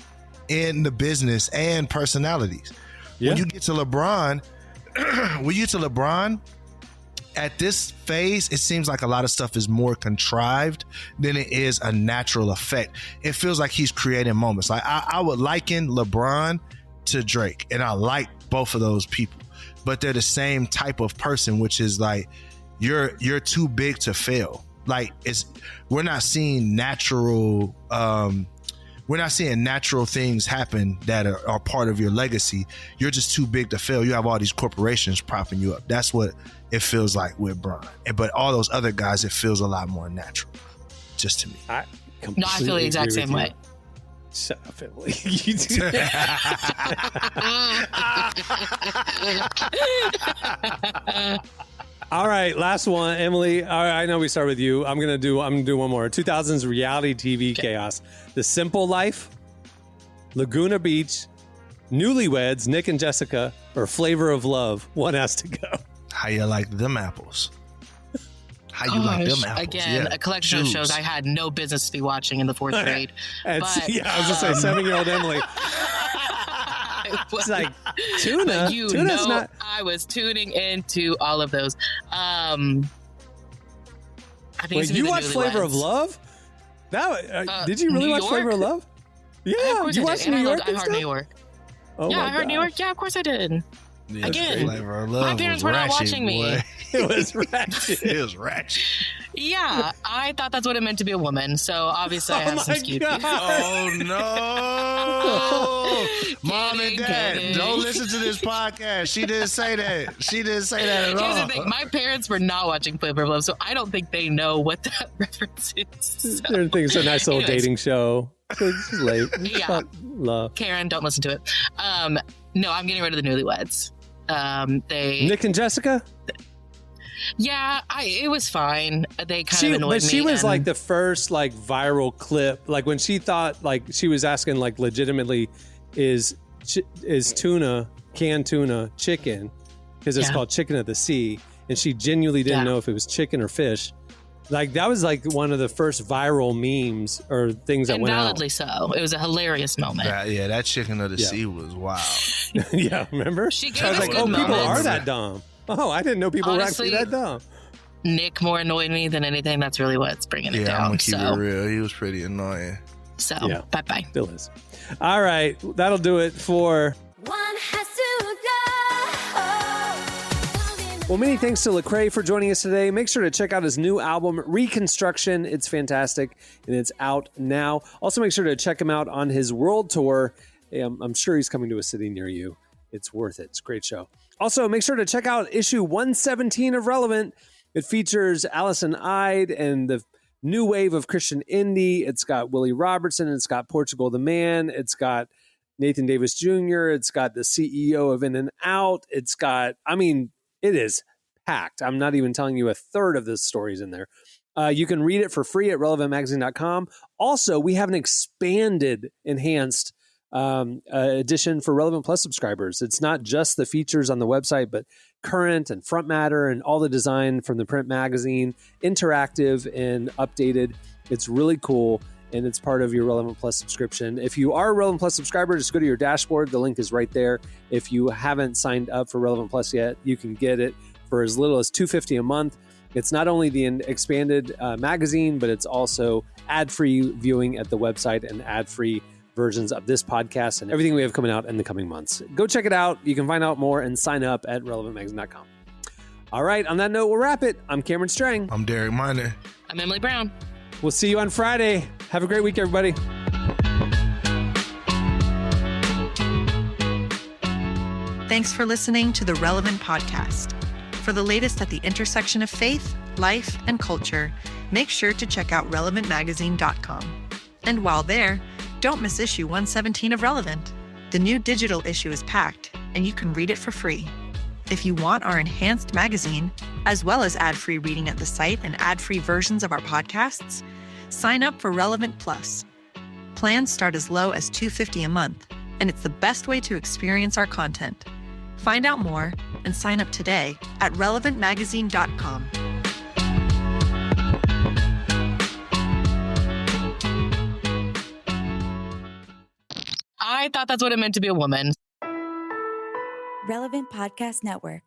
in the business and personalities. Yeah. When you get to LeBron, at this phase, it seems like a lot of stuff is more contrived than it is a natural effect. It feels like he's creating moments. Like I would liken LeBron to Drake, and I like both of those people, but they're the same type of person, which is like you're too big to fail. Like we're not seeing natural things happen that are part of your legacy. You're just too big to fail. You have all these corporations propping you up. That's what it feels like with Bron. But all those other guys, it feels a lot more natural, just to me. I No, I feel the exact same way. Shut up, Emily. You do. All right, last one, Emily. All right, I know we start with you. I'm gonna do one more. 2000s reality TV chaos: The Simple Life, Laguna Beach, Newlyweds, Nick and Jessica, or Flavor of Love. One has to go. How you like them apples? How you like them apples? Again, Yeah. a collection of shows I had no business to be watching in the fourth grade. And But, yeah, I was gonna say 7-year-old Emily. It's like tuna. But you Tuna's know, not. I was tuning into all of those. I think Wait, it's you the watched Flavor of Newlyweds. Love? Did you really New watch York? Flavor of Love? Yeah, Of course you I watched did. New And York. I and heard New stuff? York. Oh Yeah, my I heard New God. York. Yeah, of course I did. Yeah, Again, Flavor of Love my parents was were not ratchet, watching me. boy. It was ratchet. It was ratchet. Yeah, I thought that's what it meant to be a woman. So obviously I have some skewed views. Oh no! Mom and Dad, Kidding. don't listen to this podcast. She didn't say that. She didn't say that at Here's all. the thing: my parents were not watching Flavor of Love, so I don't think they know what that reference is. So. They're thinking it's a nice little Anyways. dating show. It's late. It's Yeah. about love. Karen, don't listen to it. No, I'm getting rid of the Newlyweds. They, Nick and Jessica. yeah, it was fine. They kind of She, annoyed but me. she was and- like the first like viral clip. Like when she thought like she was asking like legitimately, is tuna canned tuna chicken? Because it's Yeah. called Chicken of the Sea, and she genuinely didn't Yeah. know if it was chicken or fish. Like that was like one of the first viral memes or things that and went out. validly so. It was a hilarious moment. That chicken of the Yeah. sea was wild. Yeah, remember? She I gave was us like, good oh, people moments. are that dumb. Oh, I didn't know people Honestly, were actually that dumb. Nick more annoyed me than anything. That's really what's bringing it Yeah, I'm down. gonna keep So, it real. He was pretty annoying. Yeah. bye bye. Still is. All right, that'll do it for. One has to go. Well, many thanks to Lecrae for joining us today. Make sure to check out his new album, Reconstruction. It's fantastic, and it's out now. Also, make sure to check him out on his world tour. I'm sure he's coming to a city near you. It's worth it. It's a great show. Also, make sure to check out issue 117 of Relevant. It features Allison Ide and the new wave of Christian indie. It's got Willie Robertson. It's got Portugal the Man. It's got Nathan Davis Jr. It's got the CEO of In-N-Out. It's got, it is packed. I'm not even telling you a third of the stories in there. You can read it for free at relevantmagazine.com. Also, we have an expanded, enhanced edition for Relevant Plus subscribers. It's not just the features on the website, but current and front matter and all the design from the print magazine, interactive and updated. It's really cool, and it's part of your Relevant Plus subscription. If you are a Relevant Plus subscriber, just go to your dashboard. The link is right there. If you haven't signed up for Relevant Plus yet, you can get it for as little as $2.50 a month. It's not only the expanded magazine, but it's also ad-free viewing at the website and ad-free versions of this podcast and everything we have coming out in the coming months. Go check it out. You can find out more and sign up at relevantmagazine.com. All right, on that note, we'll wrap it. I'm Cameron Strang. I'm Derek Miner. I'm Emily Brown. We'll see you on Friday. Have a great week, everybody. Thanks for listening to the Relevant Podcast. For the latest at the intersection of faith, life, and culture, make sure to check out relevantmagazine.com. And while there, don't miss issue 117 of Relevant. The new digital issue is packed, and you can read it for free. If you want our enhanced magazine, as well as ad-free reading at the site and ad-free versions of our podcasts, sign up for Relevant Plus. Plans start as low as $2.50 a month, and it's the best way to experience our content. Find out more and sign up today at relevantmagazine.com. I thought that's what it meant to be a woman. Relevant Podcast Network.